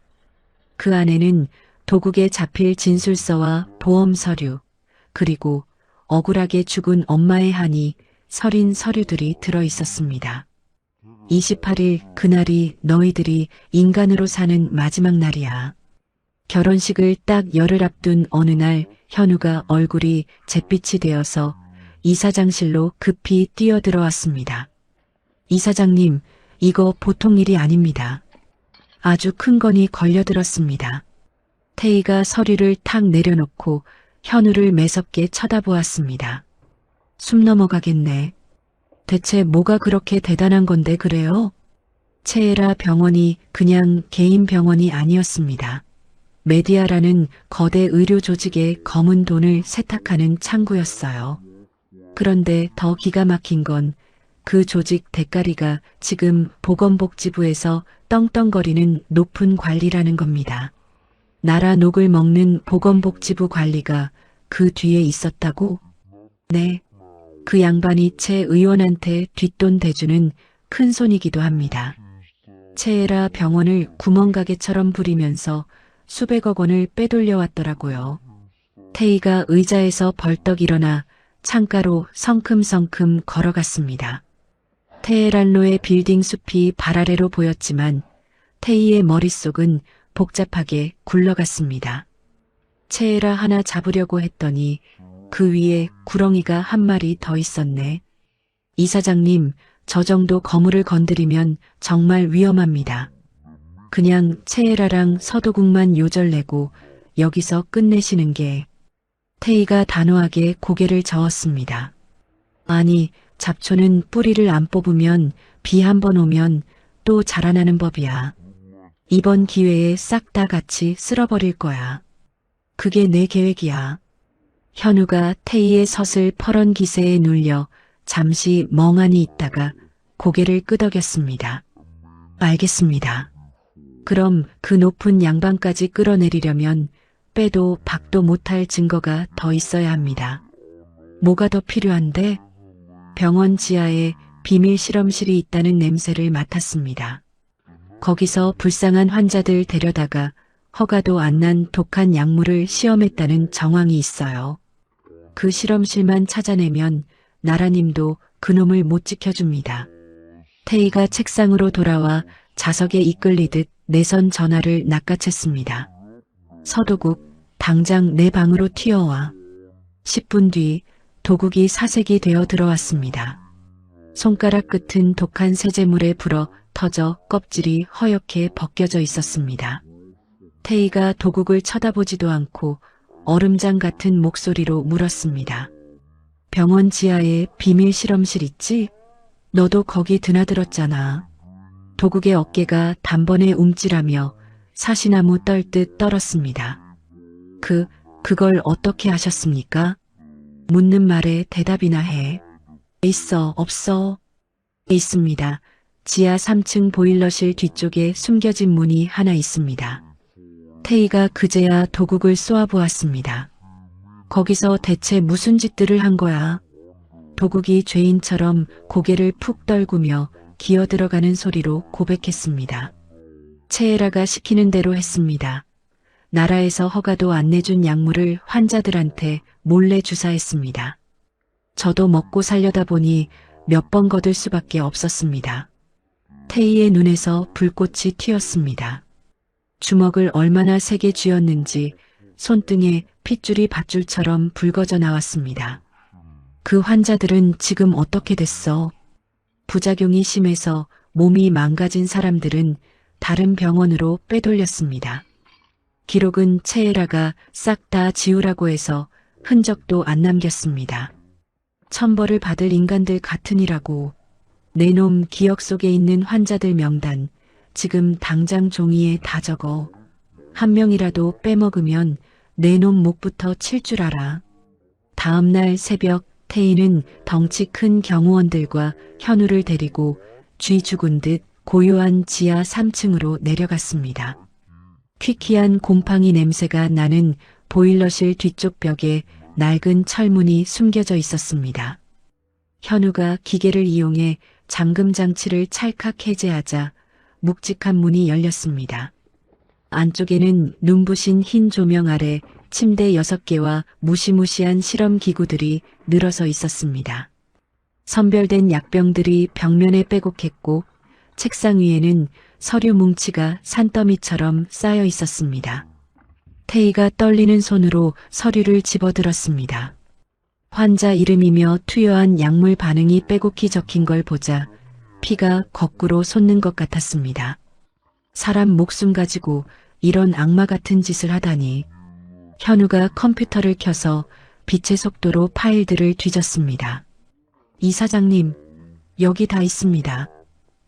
그 안에는 도국에 잡힐 진술서와 보험 서류, 그리고 억울하게 죽은 엄마의 한이 서린 서류들이 들어 있었습니다. 28일 그날이 너희들이 인간으로 사는 마지막 날이야. 결혼식을 딱 열흘 앞둔 어느 날 현우가 얼굴이 잿빛이 되어서 이사장실로 급히 뛰어들어왔습니다. 이사장님, 이거 보통 일이 아닙니다. 아주 큰 건이 걸려들었습니다. 태희가 서류를 탁 내려놓고 현우를 매섭게 쳐다보았습니다. 숨 넘어가겠네. 대체 뭐가 그렇게 대단한 건데 그래요? 채에라 병원이 그냥 개인 병원이 아니었습니다. 메디아라는 거대 의료 조직의 검은 돈을 세탁하는 창구였어요. 그런데 더 기가 막힌 건 그 조직 대가리가 지금 보건복지부에서 떵떵거리는 높은 관리라는 겁니다. 나라 녹을 먹는 보건복지부 관리가 그 뒤에 있었다고? 네. 그 양반이 채 의원한테 뒷돈 대주는 큰손이기도 합니다. 채에라 병원을 구멍가게처럼 부리면서 수백억 원을 빼돌려 왔더라고요. 태희가 의자에서 벌떡 일어나 창가로 성큼성큼 걸어갔습니다. 테헤란로의 빌딩 숲이 발 아래로 보였지만 태희의 머릿속은 복잡하게 굴러갔습니다. 채에라 하나 잡으려고 했더니 그 위에 구렁이가 한 마리 더 있었네. 이사장님, 저 정도 거물을 건드리면 정말 위험합니다. 그냥 채에라랑 서도국만 요절내고 여기서 끝내시는 게. 태희가 단호하게 고개를 저었습니다. 아니, 잡초는 뿌리를 안 뽑으면 비 한 번 오면 또 자라나는 법이야. 이번 기회에 싹 다 같이 쓸어버릴 거야. 그게 내 계획이야. 현우가 태희의 서슬 퍼런 기세에 눌려 잠시 멍하니 있다가 고개를 끄덕였습니다. 알겠습니다. 그럼 그 높은 양반까지 끌어내리려면 빼도 박도 못할 증거가 더 있어야 합니다. 뭐가 더 필요한데? 병원 지하에 비밀 실험실이 있다는 냄새를 맡았습니다. 거기서 불쌍한 환자들 데려다가 허가도 안 난 독한 약물을 시험했다는 정황이 있어요. 그 실험실만 찾아내면 나라님도 그놈을 못 지켜줍니다. 태희가 책상으로 돌아와 자석에 이끌리듯 내선 전화를 낚아챘습니다. 서도국, 당장 내 방으로 튀어와. 10분 뒤 도국이 사색이 되어 들어왔습니다. 손가락 끝은 독한 세제물에 불어 터져 껍질이 허옇게 벗겨져 있었습니다. 태희가 도국을 쳐다보지도 않고 얼음장 같은 목소리로 물었습니다. 병원 지하에 비밀 실험실 있지? 너도 거기 드나들었잖아. 도국의 어깨가 단번에 움찔하며 사시나무 떨듯 떨었습니다. 그걸 어떻게 하셨습니까? 묻는 말에 대답이나 해. 있어, 없어? 있습니다. 지하 3층 보일러실 뒤쪽에 숨겨진 문이 하나 있습니다. 태희가 그제야 도국을 쏘아보았습니다. 거기서 대체 무슨 짓들을 한 거야? 도국이 죄인처럼 고개를 푹 떨구며 기어들어가는 소리로 고백했습니다. 채에라가 시키는 대로 했습니다. 나라에서 허가도 안 내준 약물을 환자들한테 몰래 주사했습니다. 저도 먹고 살려다 보니 몇 번 거들 수밖에 없었습니다. 태희의 눈에서 불꽃이 튀었습니다. 주먹을 얼마나 세게 쥐었는지 손등에 핏줄이 밧줄처럼 붉어져 나왔습니다. 그 환자들은 지금 어떻게 됐어? 부작용이 심해서 몸이 망가진 사람들은 다른 병원으로 빼돌렸습니다. 기록은 채에라가 싹 다 지우라고 해서 흔적도 안 남겼습니다. 천벌을 받을 인간들 같으니라고. 내 놈 기억 속에 있는 환자들 명단 지금 당장 종이에 다 적어. 한 명이라도 빼먹으면 내 놈 목부터 칠 줄 알아. 다음 날 새벽 태희는 덩치 큰 경호원들과 현우를 데리고 쥐 죽은 듯 고요한 지하 3층으로 내려갔습니다. 퀴퀴한 곰팡이 냄새가 나는 보일러실 뒤쪽 벽에 낡은 철문이 숨겨져 있었습니다. 현우가 기계를 이용해 잠금 장치를 찰칵 해제하자 묵직한 문이 열렸습니다. 안쪽에는 눈부신 흰 조명 아래 침대 6개와 무시무시한 실험 기구들이 늘어서 있었습니다. 선별된 약병들이 벽면에 빼곡했고 책상 위에는 서류 뭉치가 산더미처럼 쌓여 있었습니다. 태희가 떨리는 손으로 서류를 집어들었습니다. 환자 이름이며 투여한 약물 반응이 빼곡히 적힌 걸 보자 피가 거꾸로 솟는 것 같았습니다. 사람 목숨 가지고 이런 악마 같은 짓을 하다니. 현우가 컴퓨터를 켜서 빛의 속도로 파일들을 뒤졌습니다. 이사장님, 여기 다 있습니다.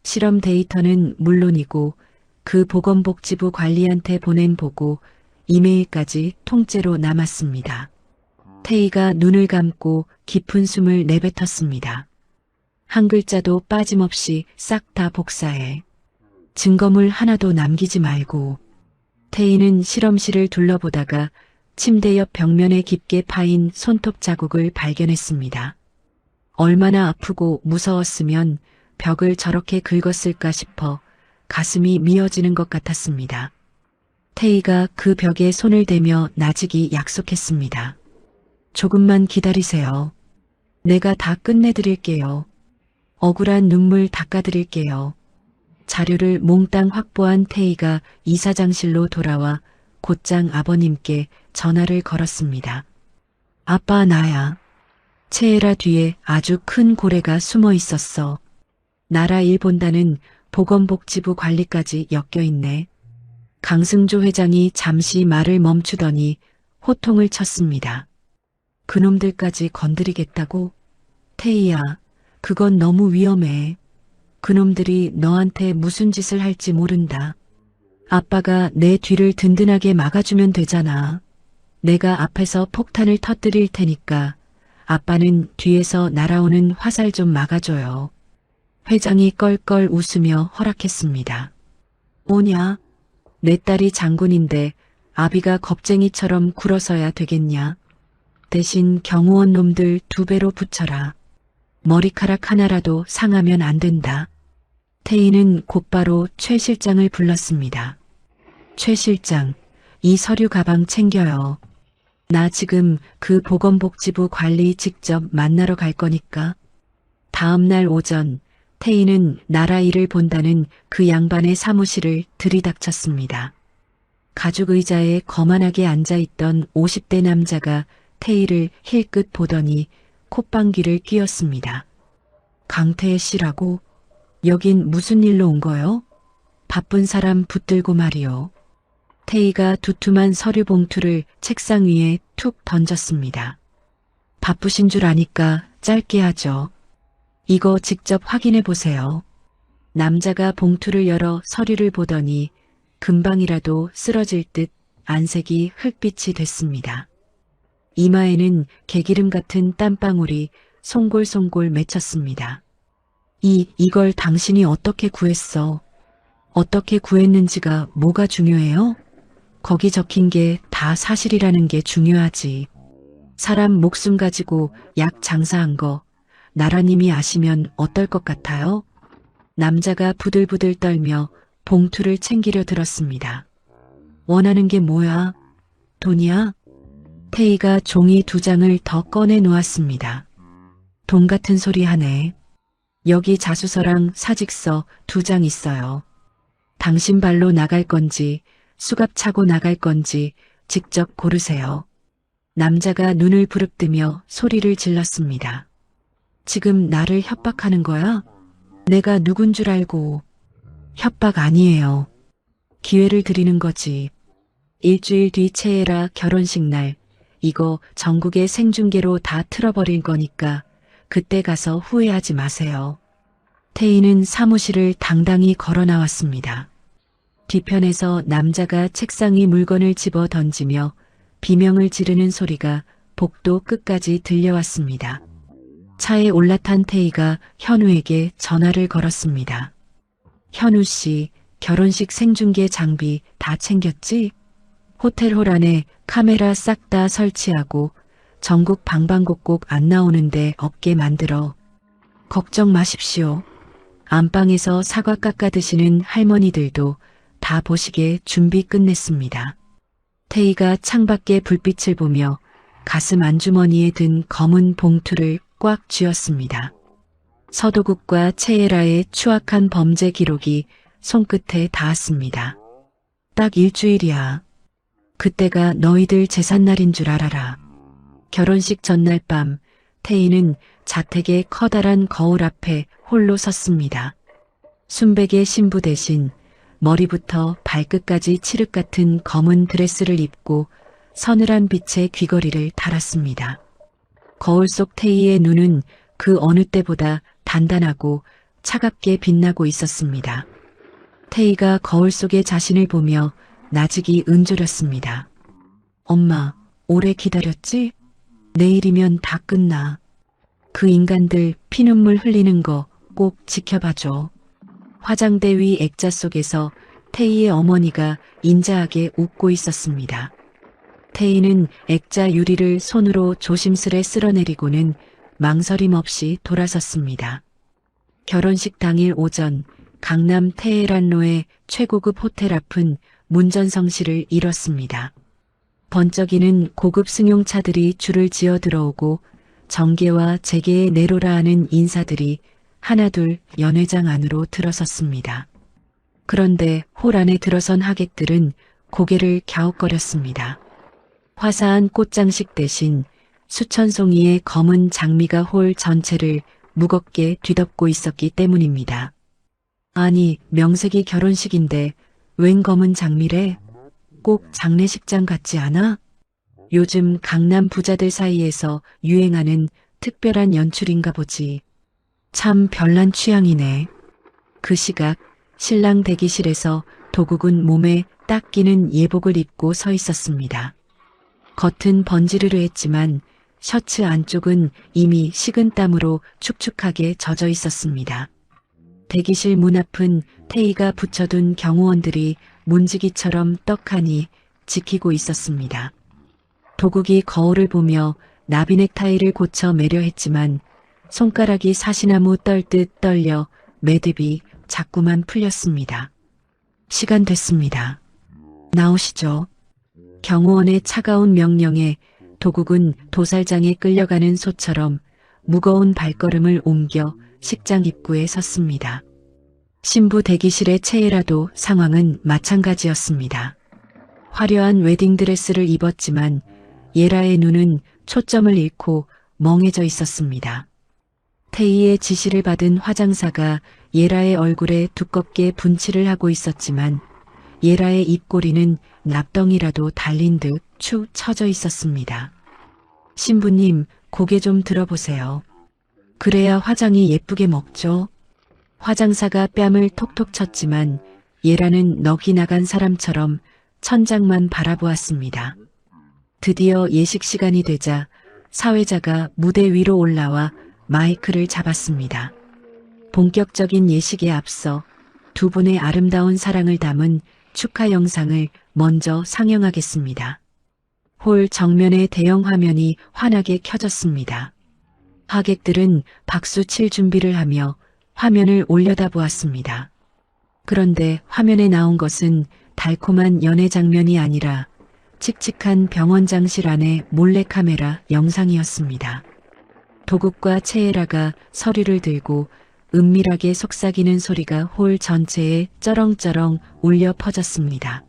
실험 데이터는 물론이고 그 보건복지부 관리한테 보낸 보고, 이메일까지 통째로 남았습니다. 태희가 눈을 감고 깊은 숨을 내뱉었습니다. 한 글자도 빠짐없이 싹 다 복사해. 증거물 하나도 남기지 말고. 태희는 실험실을 둘러보다가 침대 옆 벽면에 깊게 파인 손톱 자국을 발견했습니다. 얼마나 아프고 무서웠으면 벽을 저렇게 긁었을까 싶어 가슴이 미어지는 것 같았습니다. 태희가 그 벽에 손을 대며 나직이 약속했습니다. 조금만 기다리세요. 내가 다 끝내드릴게요. 억울한 눈물 닦아드릴게요. 자료를 몽땅 확보한 태희가 이사장실로 돌아와 곧장 아버님께 전화를 걸었습니다. 아빠, 나야. 채에라 뒤에 아주 큰 고래가 숨어 있었어. 나라 일 본다는 보건복지부 관리까지 엮여있네. 강승조 회장이 잠시 말을 멈추더니 호통을 쳤습니다. 그놈들까지 건드리겠다고? 태희야, 그건 너무 위험해. 그놈들이 너한테 무슨 짓을 할지 모른다. 아빠가 내 뒤를 든든하게 막아주면 되잖아. 내가 앞에서 폭탄을 터뜨릴 테니까 아빠는 뒤에서 날아오는 화살 좀 막아줘요. 회장이 껄껄 웃으며 허락했습니다. 뭐냐? 내 딸이 장군인데 아비가 겁쟁이처럼 굴어서야 되겠냐? 대신 경호원 놈들 2배로 붙여라. 머리카락 하나라도 상하면 안 된다. 태희는 곧바로 최 실장을 불렀습니다. 최 실장, 이 서류 가방 챙겨요. 나 지금 그 보건복지부 관리 직접 만나러 갈 거니까. 다음 날 오전 태희는 나라 일을 본다는 그 양반의 사무실을 들이닥쳤습니다. 가죽 의자에 거만하게 앉아있던 50대 남자가 태희를 힐끗 보더니 콧방귀를 뀌었습니다. 강태혜 씨라고? 여긴 무슨 일로 온 거요? 바쁜 사람 붙들고 말이요. 태희가 두툼한 서류 봉투를 책상 위에 툭 던졌습니다. 바쁘신 줄 아니까 짧게 하죠. 이거 직접 확인해 보세요. 남자가 봉투를 열어 서류를 보더니 금방이라도 쓰러질 듯 안색이 흙빛이 됐습니다. 이마에는 개기름 같은 땀방울이 송골송골 맺혔습니다. 이걸 당신이 어떻게 구했어? 어떻게 구했는지가 뭐가 중요해요? 거기 적힌 게 다 사실이라는 게 중요하지. 사람 목숨 가지고 약 장사한 거 나라님이 아시면 어떨 것 같아요? 남자가 부들부들 떨며 봉투를 챙기려 들었습니다. 원하는 게 뭐야? 돈이야? 태희가 종이 2장을 더 꺼내 놓았습니다. 돈 같은 소리 하네. 여기 자수서랑 사직서 2장 있어요. 당신 발로 나갈 건지 수갑 차고 나갈 건지 직접 고르세요. 남자가 눈을 부릅뜨며 소리를 질렀습니다. 지금 나를 협박하는 거야? 내가 누군 줄 알고. 협박 아니에요. 기회를 드리는 거지. 일주일 뒤 채에라 결혼식 날 이거 전국의 생중계로 다 틀어버릴 거니까 그때 가서 후회하지 마세요. 태희는 사무실을 당당히 걸어 나왔습니다. 뒤편에서 남자가 책상 위 물건을 집어 던지며 비명을 지르는 소리가 복도 끝까지 들려왔습니다. 차에 올라탄 태희가 현우에게 전화를 걸었습니다. 현우 씨, 결혼식 생중계 장비 다 챙겼지? 호텔홀 안에 카메라 싹 다 설치하고 전국 방방곡곡 안 나오는데 없게 만들어. 걱정 마십시오. 안방에서 사과 깎아 드시는 할머니들도 다 보시게 준비 끝냈습니다. 태희가 창밖의 불빛을 보며 가슴 안주머니에 든 검은 봉투를 꽉 쥐었습니다. 서도국과 채예라의 추악한 범죄 기록이 손끝에 닿았습니다. 딱 일주일이야. 그때가 너희들 제삿날인 줄 알아라. 결혼식 전날 밤 태희는 자택의 커다란 거울 앞에 홀로 섰습니다. 순백의 신부 대신 머리부터 발끝까지 칠흑 같은 검은 드레스를 입고 서늘한 빛의 귀걸이를 달았습니다. 거울 속 태희의 눈은 그 어느 때보다 단단하고 차갑게 빛나고 있었습니다. 태희가 거울 속의 자신을 보며 나직이 은졸였습니다. 엄마, 오래 기다렸지? 내일이면 다 끝나. 그 인간들 피눈물 흘리는 거 꼭 지켜봐줘. 화장대 위 액자 속에서 태희의 어머니가 인자하게 웃고 있었습니다. 태희는 액자 유리를 손으로 조심스레 쓸어내리고는 망설임 없이 돌아섰습니다. 결혼식 당일 오전 강남 테헤란로의 최고급 호텔 앞은 문전성시를 이뤘습니다. 번쩍이는 고급 승용차들이 줄을 지어 들어오고 정계와 재계의 내로라 하는 인사들이 하나둘 연회장 안으로 들어섰습니다. 그런데 홀 안에 들어선 하객들은 고개를 갸웃거렸습니다. 화사한 꽃장식 대신 수천 송이의 검은 장미가 홀 전체를 무겁게 뒤덮고 있었기 때문입니다. 아니, 명색이 결혼식인데 웬 검은 장미래? 꼭 장례식장 같지 않아? 요즘 강남 부자들 사이에서 유행하는 특별한 연출인가 보지. 참 별난 취향이네. 그 시각 신랑 대기실에서 도국은 몸에 딱 끼는 예복을 입고 서 있었습니다. 겉은 번지르르 했지만 셔츠 안쪽은 이미 식은 땀으로 축축하게 젖어 있었습니다. 대기실 문 앞은 태희가 붙여둔 경호원들이 문지기처럼 떡하니 지키고 있었습니다. 도국이 거울을 보며 나비 넥타이를 고쳐 매려 했지만 손가락이 사시나무 떨듯 떨려 매듭이 자꾸만 풀렸습니다. 시간 됐습니다. 나오시죠. 경호원의 차가운 명령에 도국은 도살장에 끌려가는 소처럼 무거운 발걸음을 옮겨 식장 입구에 섰습니다. 신부 대기실의 채예라도 상황은 마찬가지였습니다. 화려한 웨딩드레스를 입었지만 예라의 눈은 초점을 잃고 멍해져 있었습니다. 태희의 지시를 받은 화장사가 예라의 얼굴에 두껍게 분칠을 하고 있었지만 예라의 입꼬리는 납덩이라도 달린 듯 축 처져 있었습니다. 신부님, 고개 좀 들어보세요. 그래야 화장이 예쁘게 먹죠. 화장사가 뺨을 톡톡 쳤지만 예라는 넋이 나간 사람처럼 천장만 바라보았습니다. 드디어 예식 시간이 되자 사회자가 무대 위로 올라와 마이크를 잡았습니다. 본격적인 예식에 앞서 두 분의 아름다운 사랑을 담은 축하 영상을 먼저 상영하겠습니다. 홀 정면의 대형 화면이 환하게 켜졌습니다. 하객들은 박수 칠 준비를 하며 화면을 올려다보았습니다. 그런데 화면에 나온 것은 달콤한 연애 장면이 아니라 칙칙한 병원장실 안의 몰래카메라 영상이었습니다. 도국과 채예라가 서류를 들고 은밀하게 속삭이는 소리가 홀 전체에 쩌렁쩌렁 울려 퍼졌습니다.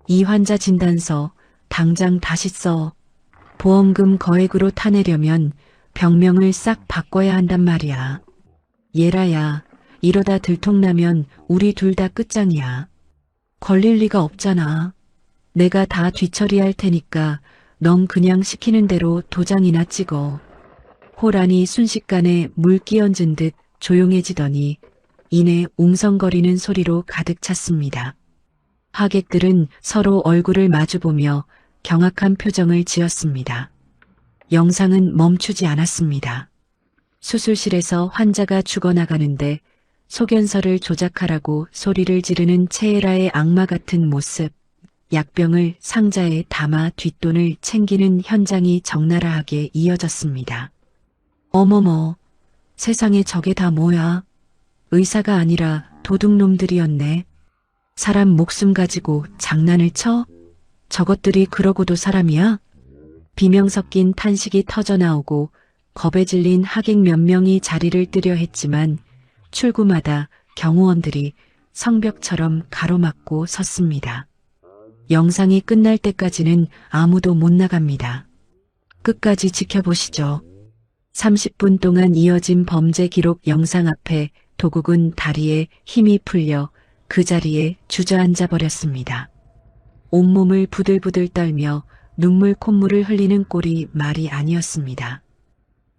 이 환자 진단서 당장 다시 써. 보험금 거액으로 타내려면 병명을 싹 바꿔야 한단 말이야. 예라야, 이러다 들통나면 우리 둘 다 끝장이야. 걸릴 리가 없잖아. 내가 다 뒤처리할 테니까 넌 그냥 시키는 대로 도장이나 찍어. 홀 안이 순식간에 물 끼얹은 듯 조용해지더니 이내 웅성거리는 소리로 가득 찼습니다. 하객들은 서로 얼굴을 마주보며 경악한 표정을 지었습니다. 영상은 멈추지 않았습니다. 수술실에서 환자가 죽어나가는데 소견서를 조작하라고 소리를 지르는 채예라의 악마 같은 모습, 약병을 상자에 담아 뒷돈을 챙기는 현장이 적나라하게 이어졌습니다. 어머머, 세상에 저게 다 뭐야? 의사가 아니라 도둑놈들이었네. 사람 목숨 가지고 장난을 쳐? 저것들이 그러고도 사람이야? 비명 섞인 탄식이 터져나오고 겁에 질린 하객 몇 명이 자리를 뜨려 했지만 출구마다 경호원들이 성벽처럼 가로막고 섰습니다. 영상이 끝날 때까지는 아무도 못 나갑니다. 끝까지 지켜보시죠. 30분 동안 이어진 범죄 기록 영상 앞에 도국은 다리에 힘이 풀려 그 자리에 주저앉아 버렸습니다. 온몸을 부들부들 떨며 눈물 콧물을 흘리는 꼴이 말이 아니었습니다.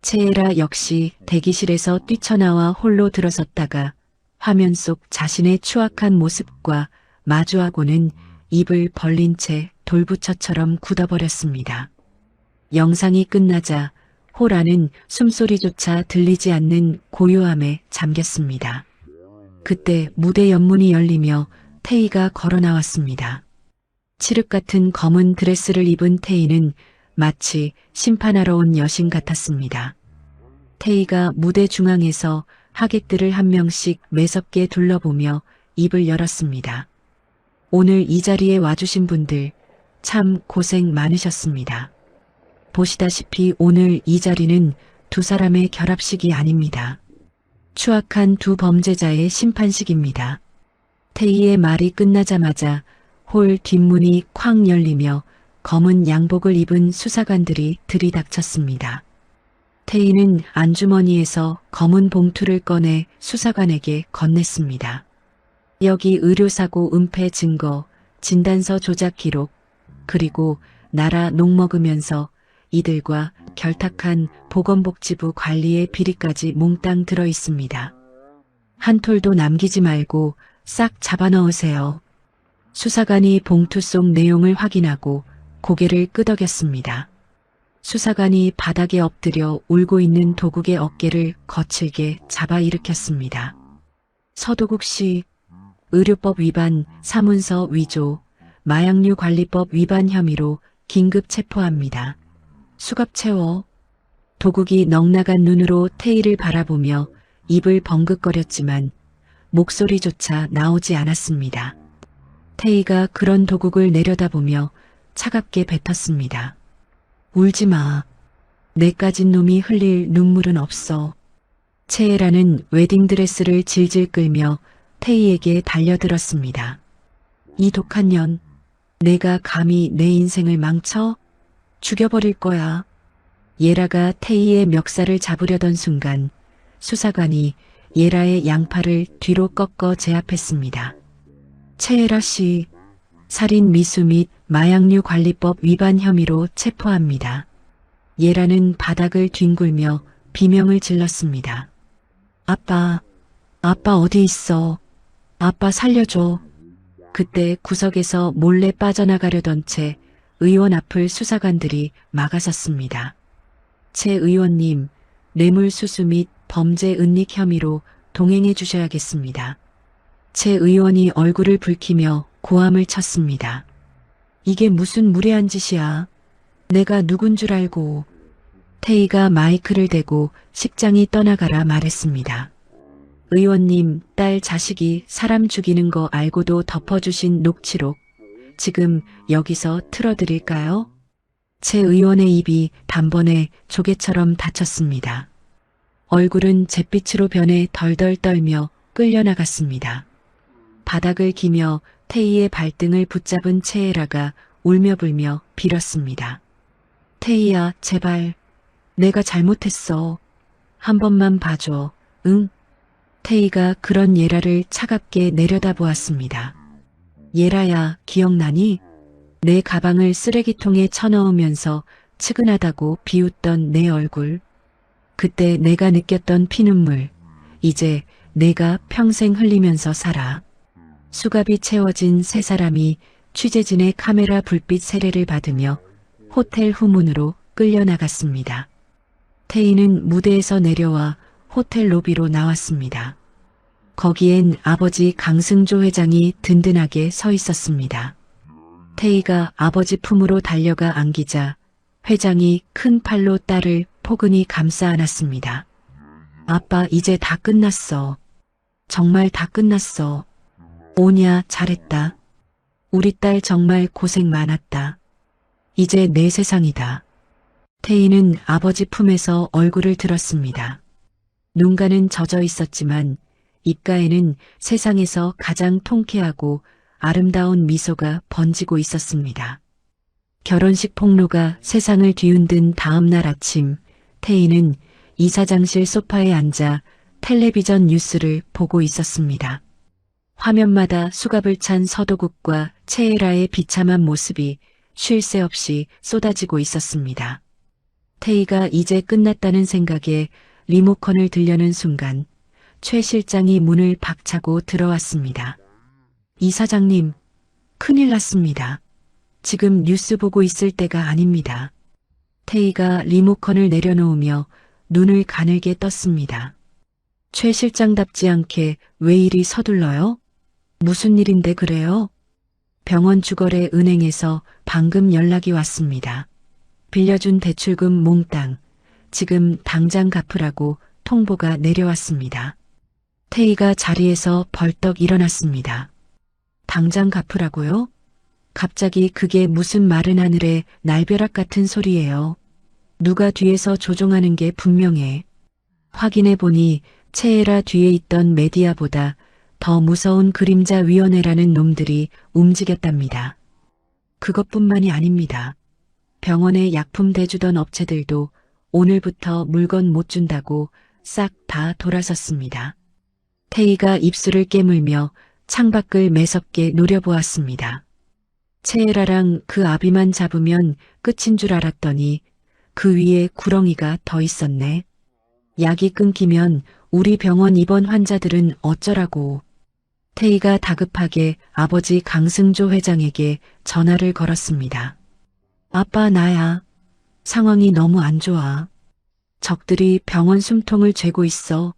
채에라 역시 대기실에서 뛰쳐나와 홀로 들어섰다가 화면 속 자신의 추악한 모습과 마주하고는 입을 벌린 채 돌부처처럼 굳어버렸습니다. 영상이 끝나자 호라는 숨소리조차 들리지 않는 고요함에 잠겼습니다. 그때 무대 연문이 열리며 태희가 걸어 나왔습니다. 칠흑 같은 검은 드레스를 입은 태희는 마치 심판하러 온 여신 같았습니다. 태희가 무대 중앙에서 하객들을 한 명씩 매섭게 둘러보며 입을 열었습니다. 오늘 이 자리에 와주신 분들 참 고생 많으셨습니다. 보시다시피 오늘 이 자리는 두 사람의 결합식이 아닙니다. 추악한 두 범죄자의 심판식입니다. 태희의 말이 끝나자마자 홀 뒷문이 쾅 열리며 검은 양복을 입은 수사관들이 들이닥쳤습니다. 태희는 안주머니에서 검은 봉투를 꺼내 수사관에게 건넸습니다. 여기 의료사고 은폐 증거, 진단서 조작 기록, 그리고 나라 녹먹으면서 이들과 결탁한 보건복지부 관리의 비리까지 몽땅 들어 있습니다. 한 톨도 남기지 말고 싹 잡아넣으세요. 수사관이 봉투 속 내용을 확인하고 고개를 끄덕였습니다. 수사관이 바닥에 엎드려 울고 있는 도국의 어깨를 거칠게 잡아 일으켰습니다. 서도국 씨, 의료법 위반, 사문서 위조, 마약류 관리법 위반 혐의로 긴급 체포합니다. 수갑 채워. 도국이 넉나간 눈으로 태희를 바라보며 입을 벙긋거렸지만 목소리조차 나오지 않았습니다. 태희가 그런 도국을 내려다보며 차갑게 뱉었습니다. 울지 마. 내까진 놈이 흘릴 눈물은 없어. 채애라는 웨딩드레스를 질질 끌며 태희에게 달려들었습니다. 이 독한 년, 내가 감히 내 인생을 망쳐? 죽여버릴 거야. 예라가 태희의 멱살을 잡으려던 순간 수사관이 예라의 양팔을 뒤로 꺾어 제압했습니다. 채애라 씨, 살인 미수 및 마약류 관리법 위반 혐의로 체포합니다. 예라는 바닥을 뒹굴며 비명을 질렀습니다. 아빠, 아빠 어디 있어? 아빠 살려줘. 그때 구석에서 몰래 빠져나가려던 채 의원 앞을 수사관들이 막아섰습니다. 채 의원님, 뇌물수수 및 범죄 은닉 혐의로 동행해 주셔야겠습니다. 채 의원이 얼굴을 붉히며 고함을 쳤습니다. 이게 무슨 무례한 짓이야. 내가 누군 줄 알고. 태희가 마이크를 대고 식장이 떠나가라 말했습니다. 의원님, 딸 자식이 사람 죽이는 거 알고도 덮어주신 녹취록 지금 여기서 틀어드릴까요? 채 의원의 입이 단번에 조개처럼 닫혔습니다. 얼굴은 잿빛으로 변해 덜덜 떨며 끌려나갔습니다. 바닥을 기며 태희의 발등을 붙잡은 채애라가 울며 불며 빌었습니다. 태희야, 제발. 내가 잘못했어. 한 번만 봐줘. 응? 태희가 그런 예라를 차갑게 내려다보았습니다. 예라야, 기억나니? 내 가방을 쓰레기통에 쳐넣으면서 측은하다고 비웃던 내 얼굴. 그때 내가 느꼈던 피눈물. 이제 내가 평생 흘리면서 살아. 수갑이 채워진 세 사람이 취재진의 카메라 불빛 세례를 받으며 호텔 후문으로 끌려나갔습니다. 태희는 무대에서 내려와 호텔 로비로 나왔습니다. 거기엔 아버지 강승조 회장이 든든하게 서 있었습니다. 태희가 아버지 품으로 달려가 안기자 회장이 큰 팔로 딸을 포근히 감싸 안았습니다. 아빠, 이제 다 끝났어. 정말 다 끝났어. 오냐, 잘했다. 우리 딸 정말 고생 많았다. 이제 내 세상이다. 태희는 아버지 품에서 얼굴을 들었습니다. 눈가는 젖어 있었지만 입가에는 세상에서 가장 통쾌하고 아름다운 미소가 번지고 있었습니다. 결혼식 폭로가 세상을 뒤흔든 다음 날 아침, 태희는 이사장실 소파에 앉아 텔레비전 뉴스를 보고 있었습니다. 화면마다 수갑을 찬 서도국과 채에라의 비참한 모습이 쉴 새 없이 쏟아지고 있었습니다. 태희가 이제 끝났다는 생각에 리모컨을 들려는 순간 최 실장이 문을 박차고 들어왔습니다. 이사장님, 큰일 났습니다. 지금 뉴스 보고 있을 때가 아닙니다. 태희가 리모컨을 내려놓으며 눈을 가늘게 떴습니다. 최 실장답지 않게 왜 이리 서둘러요? 무슨 일인데 그래요? 병원 주거래 은행에서 방금 연락이 왔습니다. 빌려준 대출금 몽땅, 지금 당장 갚으라고 통보가 내려왔습니다. 태희가 자리에서 벌떡 일어났습니다. 당장 갚으라고요? 갑자기 그게 무슨 마른 하늘의 날벼락 같은 소리예요. 누가 뒤에서 조종하는 게 분명해. 확인해 보니 채에라 뒤에 있던 메디아보다 더 무서운 그림자 위원회라는 놈들이 움직였답니다. 그것뿐만이 아닙니다. 병원에 약품 대주던 업체들도 오늘부터 물건 못 준다고 싹 다 돌아섰습니다. 태희가 입술을 깨물며 창밖을 매섭게 노려보았습니다. 채에라랑 그 아비만 잡으면 끝인 줄 알았더니 그 위에 구렁이가 더 있었네. 약이 끊기면 우리 병원 입원 환자들은 어쩌라고. 태희가 다급하게 아버지 강승조 회장에게 전화를 걸었습니다. 아빠, 나야. 상황이 너무 안 좋아. 적들이 병원 숨통을 죄고 있어.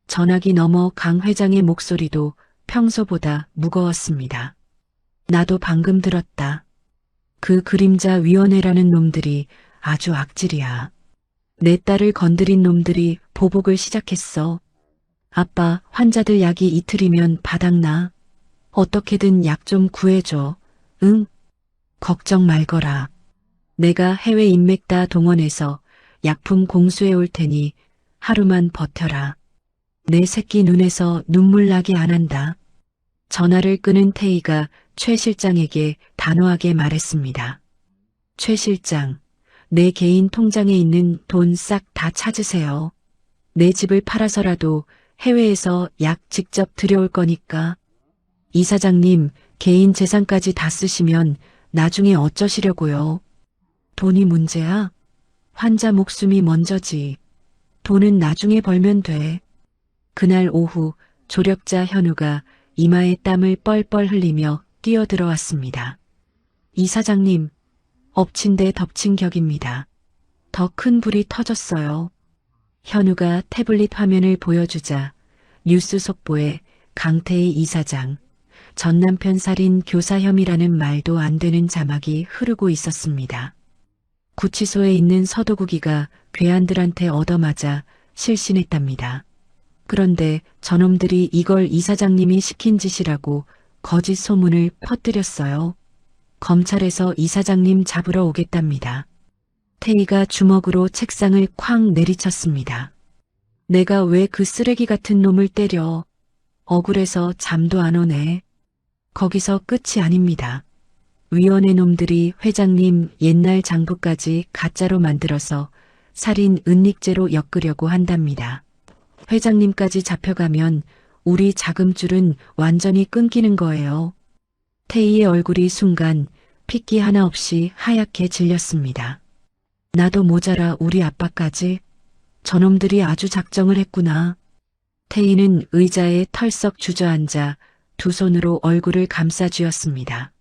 전화기 너머 강 회장의 목소리도 평소보다 무거웠습니다. 나도 방금 들었다. 그 그림자 위원회라는 놈들이 아주 악질이야. 내 딸을 건드린 놈들이 보복을 시작했어. 아빠, 환자들 약이 이틀이면 바닥나. 어떻게든 약 좀 구해줘. 응? 걱정 말거라. 내가 해외 인맥 다 동원해서 약품 공수해 올 테니 하루만 버텨라. 내 새끼 눈에서 눈물 나게 안 한다. 전화를 끊은 태희가 최 실장에게 단호하게 말했습니다. 최 실장, 내 개인 통장에 있는 돈 싹 다 찾으세요. 내 집을 팔아서라도 해외에서 약 직접 들여올 거니까. 이사장님, 개인 재산까지 다 쓰시면 나중에 어쩌시려고요. 돈이 문제야? 환자 목숨이 먼저지. 돈은 나중에 벌면 돼. 그날 오후 조력자 현우가 이마에 땀을 뻘뻘 흘리며 뛰어들어왔습니다. 이사장님, 엎친 데 덮친 격입니다. 더 큰 불이 터졌어요. 현우가 태블릿 화면을 보여주자 뉴스 속보에 강태희 이사장, 전 남편 살인 교사 혐의라는 말도 안 되는 자막이 흐르고 있었습니다. 구치소에 있는 서도국이가 괴한들한테 얻어맞아 실신했답니다. 그런데 저놈들이 이걸 이사장님이 시킨 짓이라고 거짓 소문을 퍼뜨렸어요. 검찰에서 이사장님 잡으러 오겠답니다. 태희가 주먹으로 책상을 쾅 내리쳤습니다. 내가 왜 그 쓰레기 같은 놈을 때려. 억울해서 잠도 안 오네. 거기서 끝이 아닙니다. 위원회 놈들이 회장님 옛날 장부까지 가짜로 만들어서 살인 은닉죄로 엮으려고 한답니다. 회장님까지 잡혀가면 우리 자금줄은 완전히 끊기는 거예요. 태희의 얼굴이 순간 핏기 하나 없이 하얗게 질렸습니다. 나도 모자라 우리 아빠까지. 저놈들이 아주 작정을 했구나. 태희는 의자에 털썩 주저앉아 두 손으로 얼굴을 감싸쥐었습니다.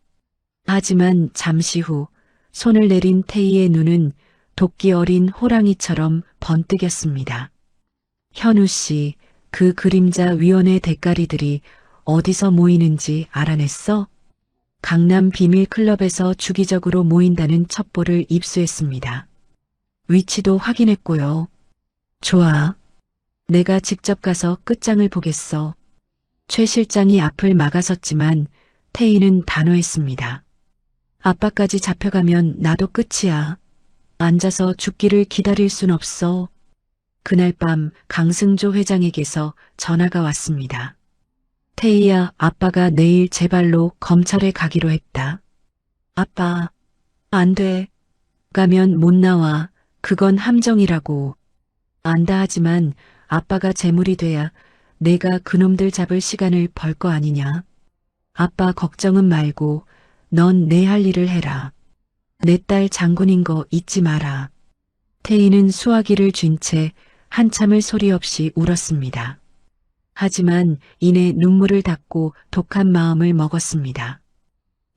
하지만 잠시 후 손을 내린 태희의 눈은 도끼 어린 호랑이처럼 번뜩였습니다. 현우 씨, 그 그림자 위원회 대가리들이 어디서 모이는지 알아냈어? 강남 비밀클럽에서 주기적으로 모인다는 첩보를 입수했습니다. 위치도 확인했고요. 좋아. 내가 직접 가서 끝장을 보겠어. 최 실장이 앞을 막아섰지만 태희는 단호했습니다. 아빠까지 잡혀가면 나도 끝이야. 앉아서 죽기를 기다릴 순 없어. 그날 밤 강승조 회장에게서 전화가 왔습니다. 태희야, 아빠가 내일 제 발로 검찰에 가기로 했다. 아빠, 안 돼. 가면 못 나와. 그건 함정이라고. 안다 하지만 아빠가 재물이 돼야 내가 그놈들 잡을 시간을 벌 거 아니냐. 아빠 걱정은 말고 넌 내 할 일을 해라. 내 딸 장군인 거 잊지 마라. 태희는 수화기를 쥔 채 한참을 소리 없이 울었습니다. 하지만 이내 눈물을 닦고 독한 마음을 먹었습니다.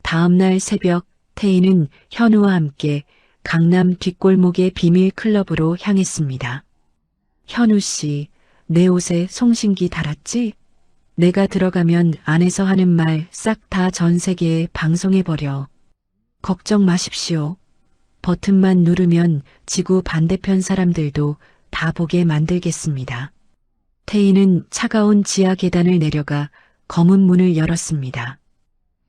다음 날 새벽 태희는 현우와 함께 강남 뒷골목의 비밀 클럽으로 향했습니다. 현우 씨, 내 옷에 송신기 달았지? 내가 들어가면 안에서 하는 말 싹 다 전 세계에 방송해버려. 걱정 마십시오. 버튼만 누르면 지구 반대편 사람들도 다 보게 만들겠습니다. 태희는 차가운 지하 계단을 내려가 검은 문을 열었습니다.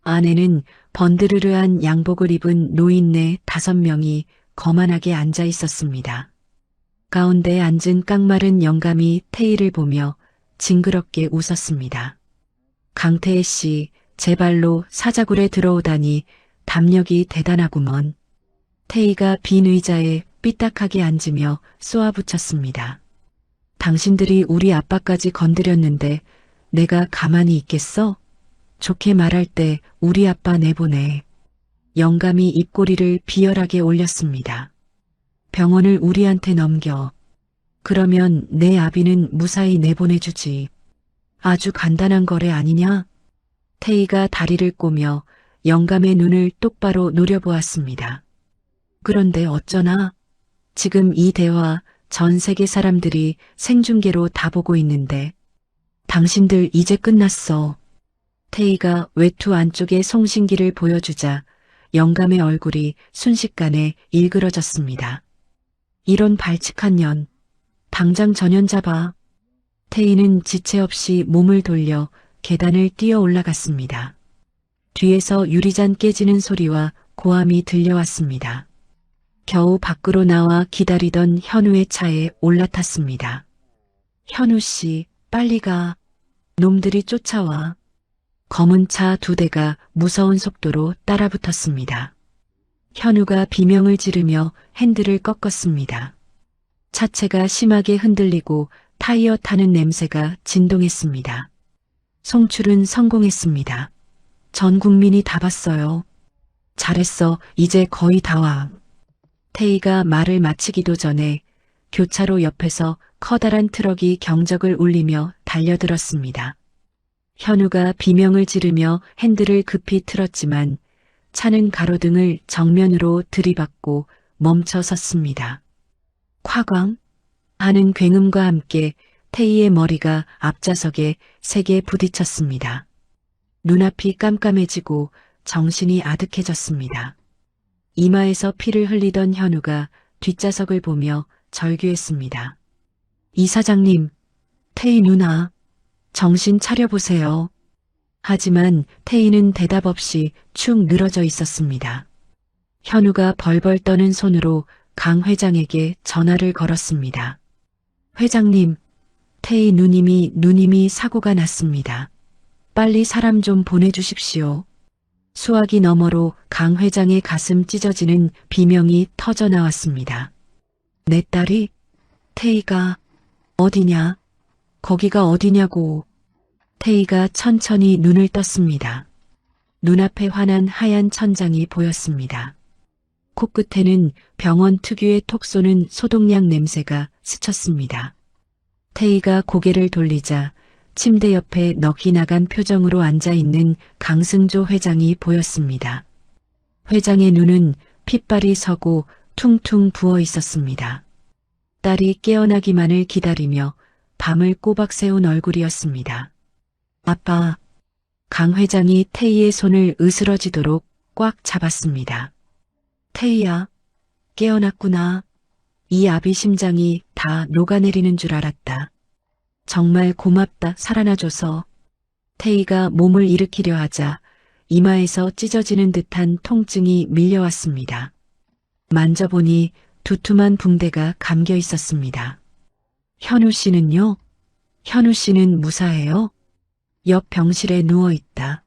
안에는 번드르르한 양복을 입은 노인네 5명이 거만하게 앉아 있었습니다. 가운데 앉은 깡마른 영감이 태희를 보며 징그럽게 웃었습니다. 강태혜 씨, 제 발로 사자굴에 들어오다니 담력이 대단하구먼. 태희가 빈 의자에 삐딱하게 앉으며 쏘아붙였습니다. 당신들이 우리 아빠까지 건드렸는데 내가 가만히 있겠어? 좋게 말할 때 우리 아빠 내보내. 영감이 입꼬리를 비열하게 올렸습니다. 병원을 우리한테 넘겨. 그러면 내 아비는 무사히 내보내주지. 아주 간단한 거래 아니냐? 태희가 다리를 꼬며 영감의 눈을 똑바로 노려보았습니다. 그런데 어쩌나? 지금 이 대화 전 세계 사람들이 생중계로 다 보고 있는데 당신들 이제 끝났어. 태희가 외투 안쪽의 송신기를 보여주자 영감의 얼굴이 순식간에 일그러졌습니다. 이런 발칙한 년, 당장 전연 잡아. 태희는 지체 없이 몸을 돌려 계단을 뛰어 올라갔습니다. 뒤에서 유리잔 깨지는 소리와 고함이 들려왔습니다. 겨우 밖으로 나와 기다리던 현우의 차에 올라탔습니다. 현우 씨, 빨리 가. 놈들이 쫓아와. 검은 차 2대가 무서운 속도로 따라붙었습니다. 현우가 비명을 지르며 핸들을 꺾었습니다. 차체가 심하게 흔들리고 타이어 타는 냄새가 진동했습니다. 송출은 성공했습니다. 전 국민이 다 봤어요. 잘했어, 이제 거의 다 와. 태희가 말을 마치기도 전에 교차로 옆에서 커다란 트럭이 경적을 울리며 달려들었습니다. 현우가 비명을 지르며 핸들을 급히 틀었지만 차는 가로등을 정면으로 들이받고 멈춰 섰습니다. 콱광 하는 굉음과 함께 태희의 머리가 앞좌석에 세게 부딪혔습니다. 눈앞이 깜깜해지고 정신이 아득해졌습니다. 이마에서 피를 흘리던 현우가 뒷좌석을 보며 절규했습니다. 이사장님, 태희 누나, 정신 차려보세요. 하지만 태희는 대답 없이 축 늘어져 있었습니다. 현우가 벌벌 떠는 손으로 강 회장에게 전화를 걸었습니다. 회장님, 태희 누님이 사고가 났습니다. 빨리 사람 좀 보내주십시오. 수화기 너머로 강 회장의 가슴 찢어지는 비명이 터져 나왔습니다. 내 딸이? 태희가 어디냐? 거기가 어디냐고. 태희가 천천히 눈을 떴습니다. 눈앞에 환한 하얀 천장이 보였습니다. 코끝에는 병원 특유의 톡 쏘는 소독약 냄새가 스쳤습니다. 태희가 고개를 돌리자 침대 옆에 넋이 나간 표정으로 앉아있는 강승조 회장이 보였습니다. 회장의 눈은 핏발이 서고 퉁퉁 부어 있었습니다. 딸이 깨어나기만을 기다리며 밤을 꼬박 새운 얼굴이었습니다. 아빠, 강 회장이 태희의 손을 으스러지도록 꽉 잡았습니다. 태희야, 깨어났구나. 이 아비 심장이 다 녹아내리는 줄 알았다. 정말 고맙다, 살아나줘서. 태희가 몸을 일으키려 하자 이마에서 찢어지는 듯한 통증이 밀려왔습니다. 만져보니 두툼한 붕대가 감겨 있었습니다. 현우 씨는요? 현우 씨는 무사해요? 옆 병실에 누워 있다.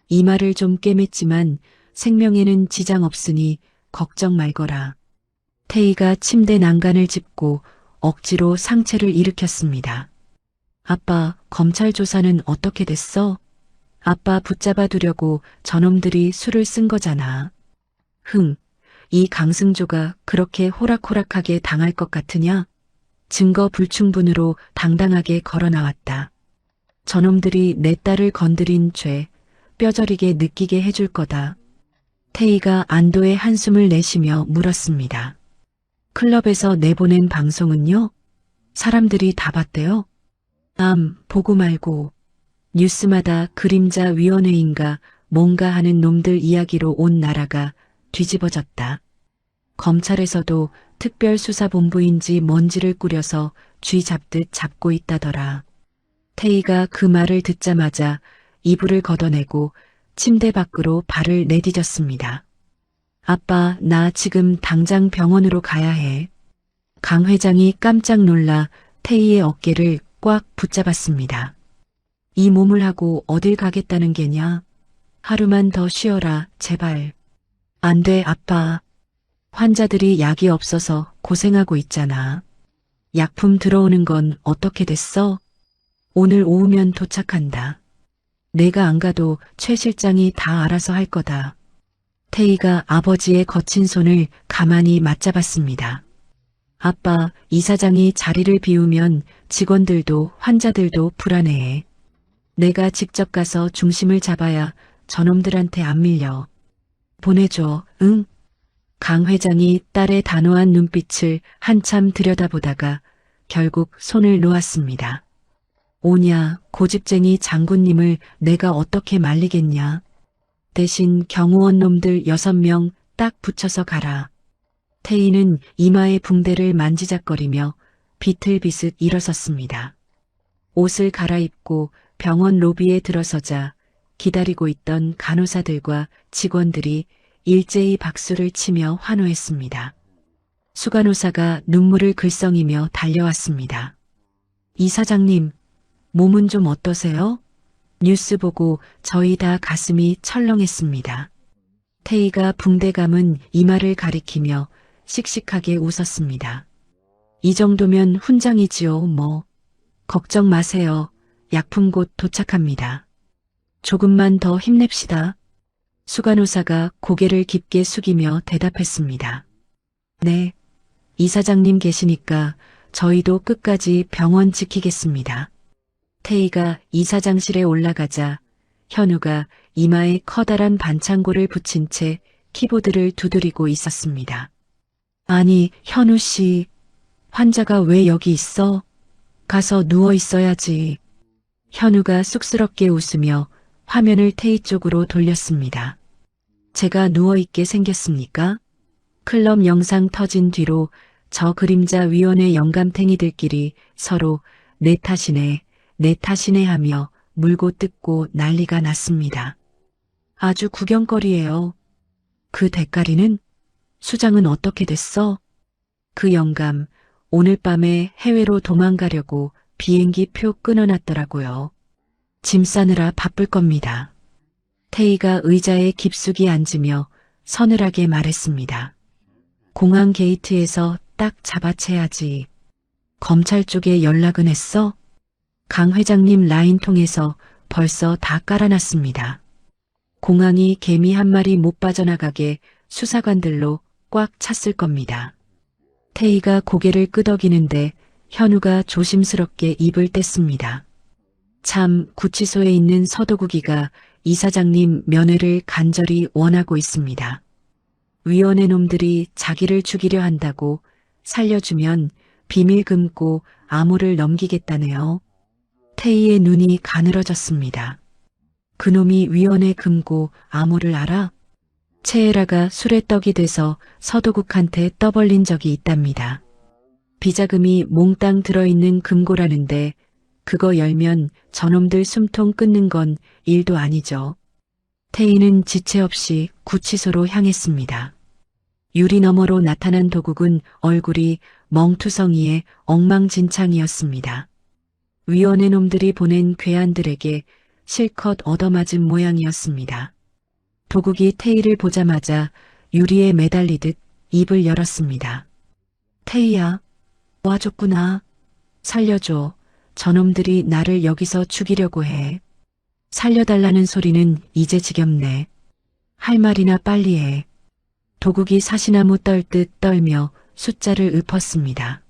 이마를 좀 꿰맸지만 생명에는 지장 없으니 걱정 말거라. 태희가 침대 난간을 짚고 억지로 상체를 일으켰습니다. 아빠, 검찰 조사는 어떻게 됐어? 아빠 붙잡아 두려고 저놈들이 수를 쓴 거잖아. 이 강승조가 그렇게 호락호락하게 당할 것 같으냐? 증거 불충분으로 당당하게 걸어 나왔다. 저놈들이 내 딸을 건드린 죄 뼈저리게 느끼게 해줄 거다. 태희가 안도의 한숨을 내쉬며 물었습니다. 클럽에서 내보낸 방송은요? 사람들이 다 봤대요? 보고 말고. 뉴스마다 그림자 위원회인가 뭔가 하는 놈들 이야기로 온 나라가 뒤집어졌다. 검찰에서도 특별수사본부인지 뭔지를 꾸려서 쥐 잡듯 잡고 있다더라. 태희가 그 말을 듣자마자 이불을 걷어내고 침대 밖으로 발을 내디뎠습니다. 아빠, 나 지금 당장 병원으로 가야 해. 강 회장이 깜짝 놀라 태희의 어깨를 꽉 붙잡았습니다. 이 몸을 하고 어딜 가겠다는 게냐? 하루만 더 쉬어라, 제발. 안 돼, 아빠. 환자들이 약이 없어서 고생하고 있잖아. 약품 들어오는 건 어떻게 됐어? 오늘 오후면 도착한다. 내가 안 가도 최 실장이 다 알아서 할 거다. 태희가 아버지의 거친 손을 가만히 맞잡았습니다. 아빠, 이사장이 자리를 비우면 직원들도 환자들도 불안해해. 내가 직접 가서 중심을 잡아야 저놈들한테 안 밀려. 보내줘, 응? 강 회장이 딸의 단호한 눈빛을 한참 들여다보다가 결국 손을 놓았습니다. 오냐, 고집쟁이 장군님을 내가 어떻게 말리겠냐. 대신 경호원 놈들 6명 딱 붙여서 가라. 태희는 이마의 붕대를 만지작거리며 비틀비틀 일어섰습니다. 옷을 갈아입고 병원 로비에 들어서자 기다리고 있던 간호사들과 직원들이 일제히 박수를 치며 환호했습니다. 수간호사가 눈물을 글썽이며 달려왔습니다. 이사장님, 몸은 좀 어떠세요? 뉴스 보고 저희 다 가슴이 철렁했습니다. 태희가 붕대 감은 이마를 가리키며 씩씩하게 웃었습니다. 이 정도면 훈장이지요, 뭐. 걱정 마세요. 약품 곧 도착합니다. 조금만 더 힘냅시다. 수간호사가 고개를 깊게 숙이며 대답했습니다. 네, 이사장님 계시니까 저희도 끝까지 병원 지키겠습니다. 태희가 이사장실에 올라가자 현우가 이마에 커다란 반창고를 붙인 채 키보드를 두드리고 있었습니다. 아니, 현우 씨, 환자가 왜 여기 있어? 가서 누워 있어야지. 현우가 쑥스럽게 웃으며 화면을 태희 쪽으로 돌렸습니다. 제가 누워있게 생겼습니까? 클럽 영상 터진 뒤로 저 그림자 위원회 영감탱이들끼리 서로 내 탓이네, 내 탓이네 하며 물고 뜯고 난리가 났습니다. 아주 구경거리예요. 그 대가리는? 수장은 어떻게 됐어? 그 영감, 오늘 밤에 해외로 도망가려고 비행기 표 끊어놨더라고요. 짐 싸느라 바쁠 겁니다. 태희가 의자에 깊숙이 앉으며 서늘하게 말했습니다. 공항 게이트에서 딱 잡아채야지. 검찰 쪽에 연락은 했어? 강 회장님 라인 통해서 벌써 다 깔아놨습니다. 공항이 개미 한 마리 못 빠져나가게 수사관들로 꽉 찼을 겁니다. 태희가 고개를 끄덕이는데 현우가 조심스럽게 입을 뗐습니다. 참, 구치소에 있는 서도국이가 이사장님 면회를 간절히 원하고 있습니다. 위원회 놈들이 자기를 죽이려 한다고 살려주면 비밀 금고 암호를 넘기겠다네요. 태희의 눈이 가늘어졌습니다. 그놈이 위원회 금고 암호를 알아? 채에라가 술에 떡이 돼서 서도국한테 떠벌린 적이 있답니다. 비자금이 몽땅 들어있는 금고라는데 그거 열면 저놈들 숨통 끊는 건 일도 아니죠. 태희는 지체 없이 구치소로 향했습니다. 유리 너머로 나타난 도국은 얼굴이 멍투성이에 엉망진창이었습니다. 위원회 놈들이 보낸 괴한들에게 실컷 얻어맞은 모양이었습니다. 도국이 태희를 보자마자 유리에 매달리듯 입을 열었습니다. 태희야, 와줬구나. 살려줘. 저놈들이 나를 여기서 죽이려고 해. 살려달라는 소리는 이제 지겹네. 할 말이나 빨리 해. 도국이 사시나무 떨듯 떨며 숫자를 읊었습니다.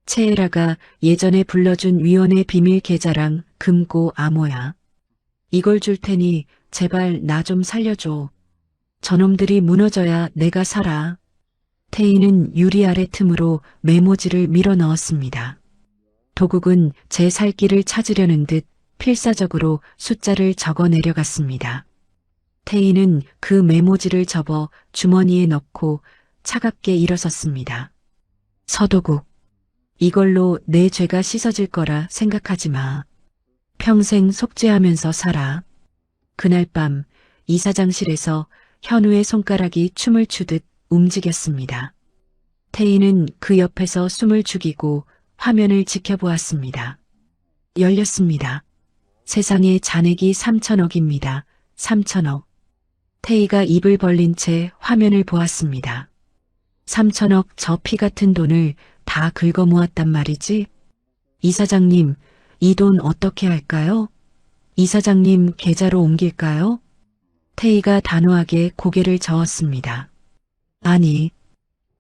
채에라가 예전에 불러준 위원회 비밀 계좌랑 금고 암호야. 이걸 줄 테니 제발 나 좀 살려줘. 저놈들이 무너져야 내가 살아. 태희는 유리 아래 틈으로 메모지를 밀어 넣었습니다. 도국은 제 살 길을 찾으려는 듯 필사적으로 숫자를 적어 내려갔습니다. 태희는 그 메모지를 접어 주머니에 넣고 차갑게 일어섰습니다. 서도국, 이걸로 내 죄가 씻어질 거라 생각하지 마. 평생 속죄하면서 살아. 그날 밤 이사장실에서 현우의 손가락이 춤을 추듯 움직였습니다. 태희는 그 옆에서 숨을 죽이고 화면을 지켜보았습니다. 열렸습니다. 세상에 잔액이 3천억입니다. 3천억. 태희가 입을 벌린 채 화면을 보았습니다. 3천억 저 피 같은 돈을 다 긁어 모았단 말이지? 이사장님, 이 돈 어떻게 할까요? 이사장님 계좌로 옮길까요? 태희가 단호하게 고개를 저었습니다. 아니,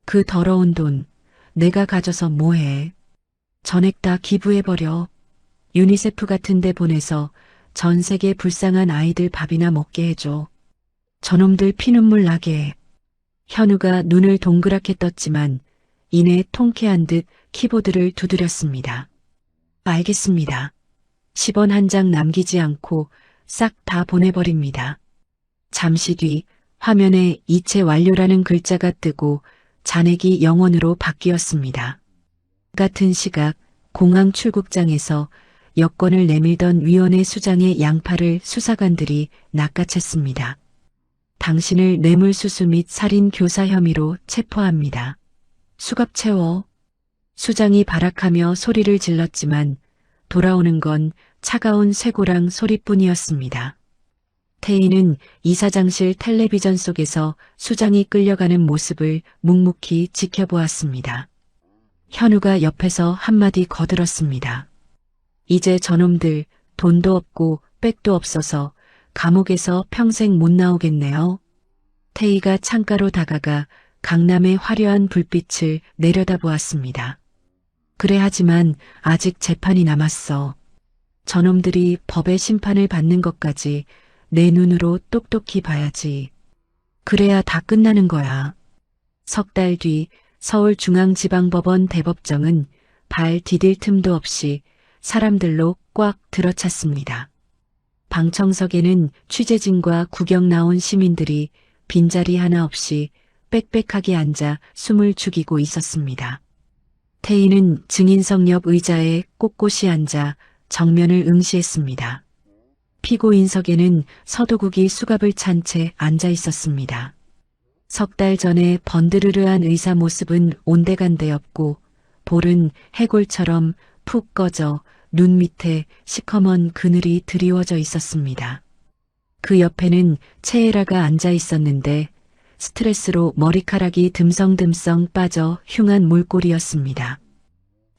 그 더러운 돈 내가 가져서 뭐해? 전액 다 기부해버려. 유니세프 같은 데 보내서 전 세계 불쌍한 아이들 밥이나 먹게 해줘. 저놈들 피눈물 나게 해. 현우가 눈을 동그랗게 떴지만 이내 통쾌한 듯 키보드를 두드렸습니다. 알겠습니다. 10원 한 장 남기지 않고 싹 다 보내버립니다. 잠시 뒤 화면에 이체 완료라는 글자가 뜨고 잔액이 0원으로 바뀌었습니다. 같은 시각 공항 출국장에서 여권을 내밀던 위원회 수장의 양팔을 수사관들이 낚아챘습니다. 당신을 뇌물수수 및 살인 교사 혐의로 체포합니다. 수갑 채워. 수장이 발악하며 소리를 질렀지만 돌아오는 건 차가운 쇠고랑 소리뿐이었습니다. 태희는 이사장실 텔레비전 속에서 수장이 끌려가는 모습을 묵묵히 지켜보았습니다. 현우가 옆에서 한마디 거들었습니다. 이제 저놈들 돈도 없고 백도 없어서 감옥에서 평생 못 나오겠네요. 태희가 창가로 다가가 강남의 화려한 불빛을 내려다보았습니다. 그래 하지만 아직 재판이 남았어. 저놈들이 법의 심판을 받는 것까지 내 눈으로 똑똑히 봐야지. 그래야 다 끝나는 거야. 석 달 뒤 서울중앙지방법원 대법정은 발 디딜 틈도 없이 사람들로 꽉 들어찼습니다. 방청석에는 취재진과 구경 나온 시민들이 빈자리 하나 없이 빽빽하게 앉아 숨을 죽이고 있었습니다. 태희는 증인석 옆 의자에 꼿꼿이 앉아 정면을 응시했습니다. 피고인석에는 서도국이 수갑을 찬 채 앉아 있었습니다. 석 달 전에 번드르르한 의사 모습은 온데간데였고 볼은 해골처럼 푹 꺼져 눈 밑에 시커먼 그늘이 드리워져 있었습니다. 그 옆에는 채에라가 앉아 있었는데 스트레스로 머리카락이 듬성듬성 빠져 흉한 몰골이었습니다.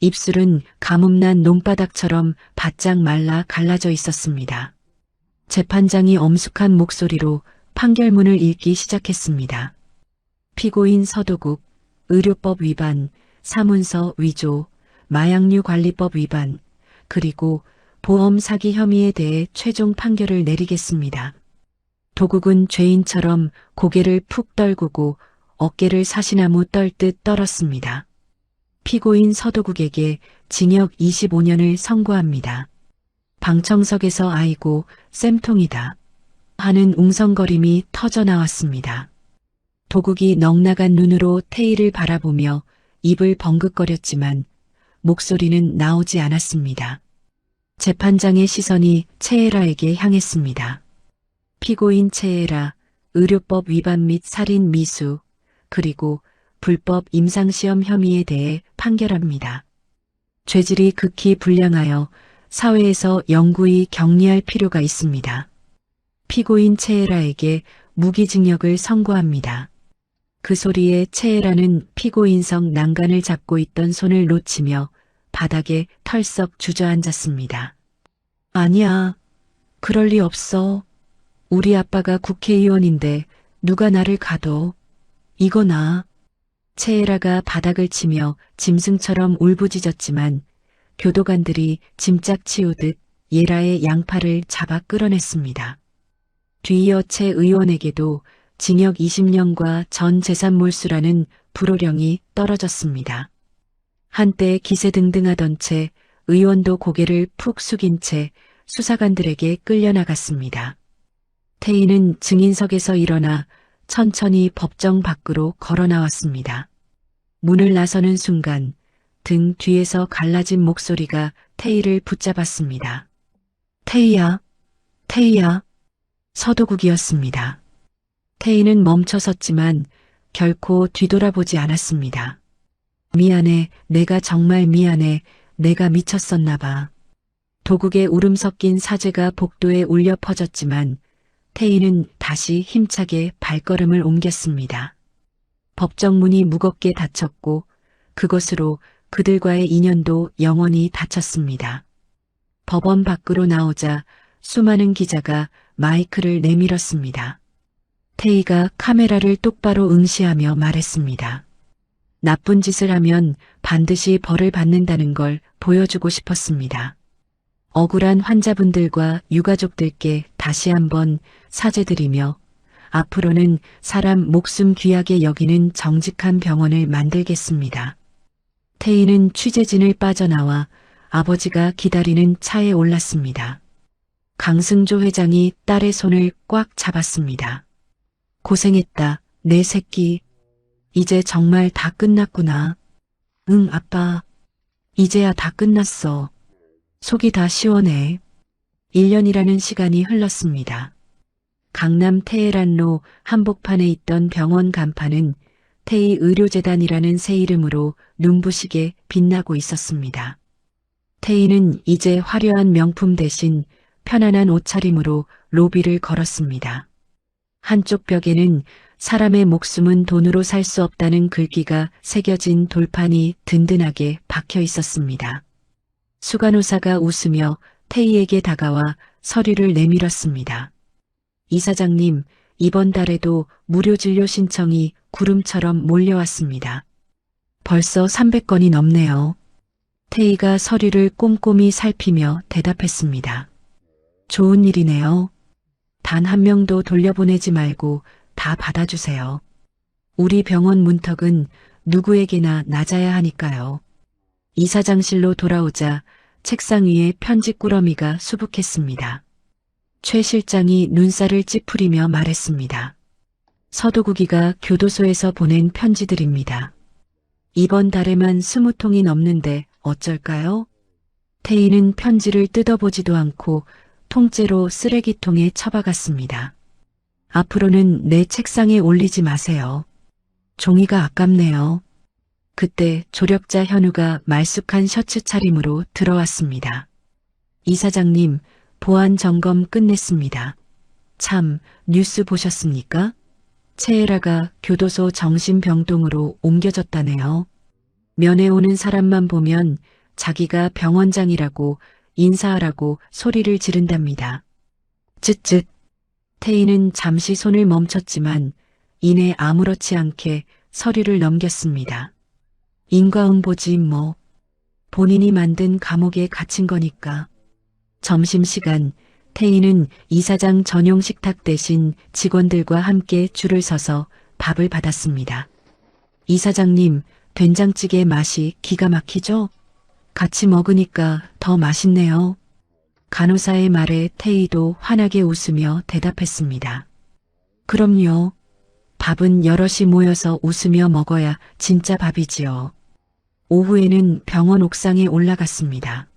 입술은 가뭄난 논바닥처럼 바짝 말라 갈라져 있었습니다. 재판장이 엄숙한 목소리로 판결문을 읽기 시작했습니다. 피고인 서도국, 의료법 위반, 사문서 위조, 마약류 관리법 위반, 그리고 보험 사기 혐의에 대해 최종 판결을 내리겠습니다. 도국은 죄인처럼 고개를 푹 떨구고 어깨를 사시나무 떨듯 떨었습니다. 피고인 서도국에게 징역 25년을 선고합니다. 방청석에서 아이고 쌤통이다 하는 웅성거림이 터져 나왔습니다. 도국이 넉나간 눈으로 태희를 바라보며 입을 벙긋거렸지만 목소리는 나오지 않았습니다. 재판장의 시선이 채에라에게 향했습니다. 피고인 채에라, 의료법 위반 및 살인 미수, 그리고 불법 임상시험 혐의에 대해 판결합니다. 죄질이 극히 불량하여 사회에서 영구히 격리할 필요가 있습니다. 피고인 채에라에게 무기징역을 선고합니다. 그 소리에 채에라는 피고인석 난간을 잡고 있던 손을 놓치며 바닥에 털썩 주저앉았습니다. 아니야, 그럴 리 없어. 우리 아빠가 국회의원인데 누가 나를 가둬. 이거나. 채에라가 바닥을 치며 짐승처럼 울부짖었지만 교도관들이 짐짝 치우듯 예라의 양팔을 잡아 끌어냈습니다. 뒤이어 채 의원에게도 징역 20년과 전 재산 몰수라는 불호령이 떨어졌습니다. 한때 기세등등하던 채 의원도 고개를 푹 숙인 채 수사관들에게 끌려나갔습니다. 태희는 증인석에서 일어나 천천히 법정 밖으로 걸어 나왔습니다. 문을 나서는 순간 등 뒤에서 갈라진 목소리가 태희를 붙잡았습니다. 태희야, 태희야. 서도국이었습니다. 태희는 멈춰 섰지만 결코 뒤돌아보지 않았습니다. 미안해, 내가 정말 미안해, 내가 미쳤었나 봐. 도국의 울음 섞인 사죄가 복도에 울려 퍼졌지만 태희는 다시 힘차게 발걸음을 옮겼습니다. 법정 문이 무겁게 닫혔고 그것으로 그들과의 인연도 영원히 닫혔습니다. 법원 밖으로 나오자 수많은 기자가 마이크를 내밀었습니다. 태희가 카메라를 똑바로 응시하며 말했습니다. 나쁜 짓을 하면 반드시 벌을 받는다는 걸 보여주고 싶었습니다. 억울한 환자분들과 유가족들께 다시 한번 사죄드리며 앞으로는 사람 목숨 귀하게 여기는 정직한 병원을 만들겠습니다. 태희는 취재진을 빠져나와 아버지가 기다리는 차에 올랐습니다. 강승조 회장이 딸의 손을 꽉 잡았습니다. 고생했다, 내 새끼. 이제 정말 다 끝났구나. 응, 아빠. 이제야 다 끝났어. 속이 다 시원해. 1년이라는 시간이 흘렀습니다. 강남 테헤란로 한복판에 있던 병원 간판은 태희 의료재단이라는 새 이름으로 눈부시게 빛나고 있었습니다. 태희는 이제 화려한 명품 대신 편안한 옷차림으로 로비를 걸었습니다. 한쪽 벽에는 사람의 목숨은 돈으로 살 수 없다는 글귀가 새겨진 돌판이 든든하게 박혀 있었습니다. 수간호사가 웃으며 태희에게 다가와 서류를 내밀었습니다. 이사장님, 이번 달에도 무료 진료 신청이 구름처럼 몰려왔습니다. 벌써 300건이 넘네요. 태희가 서류를 꼼꼼히 살피며 대답했습니다. 좋은 일이네요. 단 한 명도 돌려보내지 말고 다 받아주세요. 우리 병원 문턱은 누구에게나 낮아야 하니까요. 이사장실로 돌아오자 책상 위에 편지 꾸러미가 수북했습니다. 최 실장이 눈살을 찌푸리며 말했습니다. 서도국이가 교도소에서 보낸 편지들입니다. 이번 달에만 20통이 넘는데 어쩔까요? 태희는 편지를 뜯어보지도 않고 통째로 쓰레기통에 처박았습니다. 앞으로는 내 책상에 올리지 마세요. 종이가 아깝네요. 그때 조력자 현우가 말쑥한 셔츠 차림으로 들어왔습니다. 이사장님, 보안 점검 끝냈습니다. 참, 뉴스 보셨습니까? 채에라가 교도소 정신병동으로 옮겨졌다네요. 면회 오는 사람만 보면 자기가 병원장이라고 인사하라고 소리를 지른답니다. 쯧쯧. 태희는 잠시 손을 멈췄지만 이내 아무렇지 않게 서류를 넘겼습니다. 인과응보지 뭐. 본인이 만든 감옥에 갇힌 거니까. 점심시간 태희는 이사장 전용 식탁 대신 직원들과 함께 줄을 서서 밥을 받았습니다. 이사장님, 된장찌개 맛이 기가 막히죠? 같이 먹으니까 더 맛있네요. 간호사의 말에 태희도 환하게 웃으며 대답했습니다. 그럼요. 밥은 여럿이 모여서 웃으며 먹어야 진짜 밥이지요. 오후에는 병원 옥상에 올라갔습니다.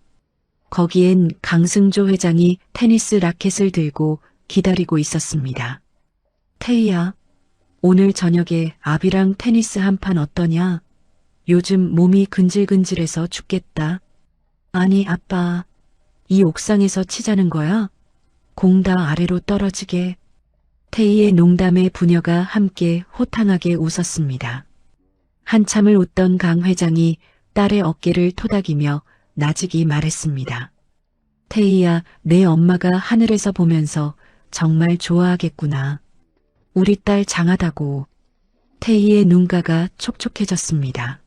거기엔 강승조 회장이 테니스 라켓을 들고 기다리고 있었습니다. 태희야, 오늘 저녁에 아비랑 테니스 한 판 어떠냐? 요즘 몸이 근질근질해서 죽겠다. 아니, 아빠, 이 옥상에서 치자는 거야? 공 다 아래로 떨어지게. 태희의 농담에 부녀가 함께 호탕하게 웃었습니다. 한참을 웃던 강 회장이 딸의 어깨를 토닥이며 나직이 말했습니다. 태희야, 내 엄마가 하늘에서 보면서 정말 좋아하겠구나. 우리 딸 장하다고. 태희의 눈가가 촉촉해졌습니다.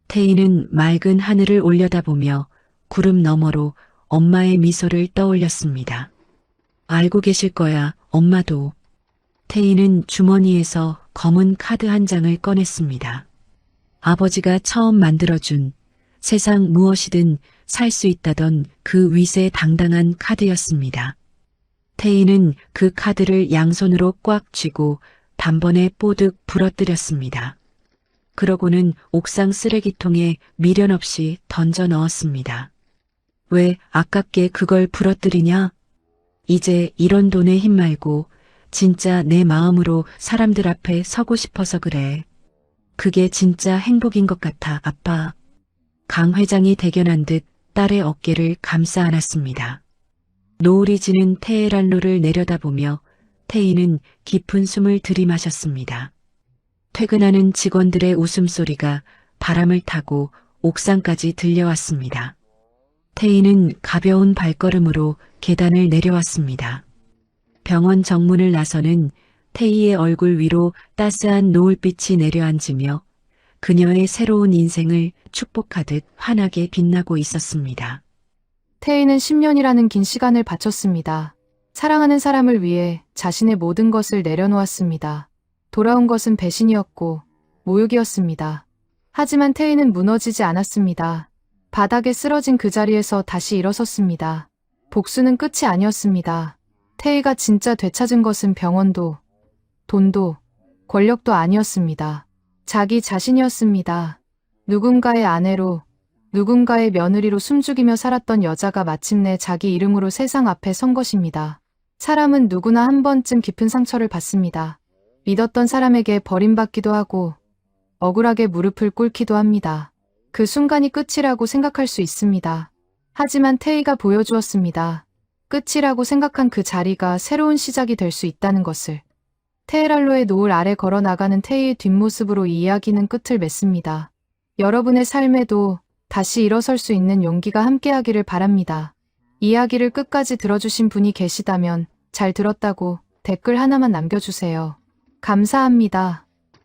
태희는 맑은 하늘을 올려다보며 구름 너머로 엄마의 미소를 떠올렸습니다. 알고 계실 거야, 엄마도. 태희는 주머니에서 검은 카드 한 장을 꺼냈습니다. 아버지가 처음 만들어준 세상 무엇이든 살 수 있다던 그 위세 당당한 카드였습니다. 태희는 그 카드를 양손으로 꽉 쥐고 단번에 뽀득 부러뜨렸습니다. 그러고는 옥상 쓰레기통에 미련 없이 던져 넣었습니다. 왜 아깝게 그걸 부러뜨리냐? 이제 이런 돈에 힘 말고 진짜 내 마음으로 사람들 앞에 서고 싶어서 그래. 그게 진짜 행복인 것 같아, 아빠. 강 회장이 대견한 듯 딸의 어깨를 감싸 안았습니다. 노을이 지는 테헤란로를 내려다보며 태희는 깊은 숨을 들이마셨습니다. 퇴근하는 직원들의 웃음소리가 바람을 타고 옥상까지 들려왔습니다. 태희는 가벼운 발걸음으로 계단을 내려왔습니다. 병원 정문을 나서는 태희의 얼굴 위로 따스한 노을빛이 내려앉으며 그녀의 새로운 인생을 축복하듯 환하게 빛나고 있었습니다. 태희는 10년이라는 긴 시간을 바쳤습니다. 사랑하는 사람을 위해 자신의 모든 것을 내려놓았습니다. 돌아온 것은 배신이었고 모욕이었습니다. 하지만 태희는 무너지지 않았습니다. 바닥에 쓰러진 그 자리에서 다시 일어섰습니다. 복수는 끝이 아니었습니다. 태희가 진짜 되찾은 것은 병원도, 돈도, 권력도 아니었습니다. 자기 자신이었습니다. 누군가의 아내로, 누군가의 며느리로 숨죽이며 살았던 여자가 마침내 자기 이름으로 세상 앞에 선 것입니다. 사람은 누구나 한 번쯤 깊은 상처를 받습니다. 믿었던 사람에게 버림받기도 하고 억울하게 무릎을 꿇기도 합니다. 그 순간이 끝이라고 생각할 수 있습니다. 하지만 태희가 보여주었습니다. 끝이라고 생각한 그 자리가 새로운 시작이 될 수 있다는 것을. 테헤란로의 노을 아래 걸어 나가는 태희의 뒷모습으로 이 이야기는 끝을 맺습니다. 여러분의 삶에도 다시 일어설 수 있는 용기가 함께하기를 바랍니다. 이야기를 끝까지 들어주신 분이 계시다면 잘 들었다고 댓글 하나만 남겨주세요. 감사합니다.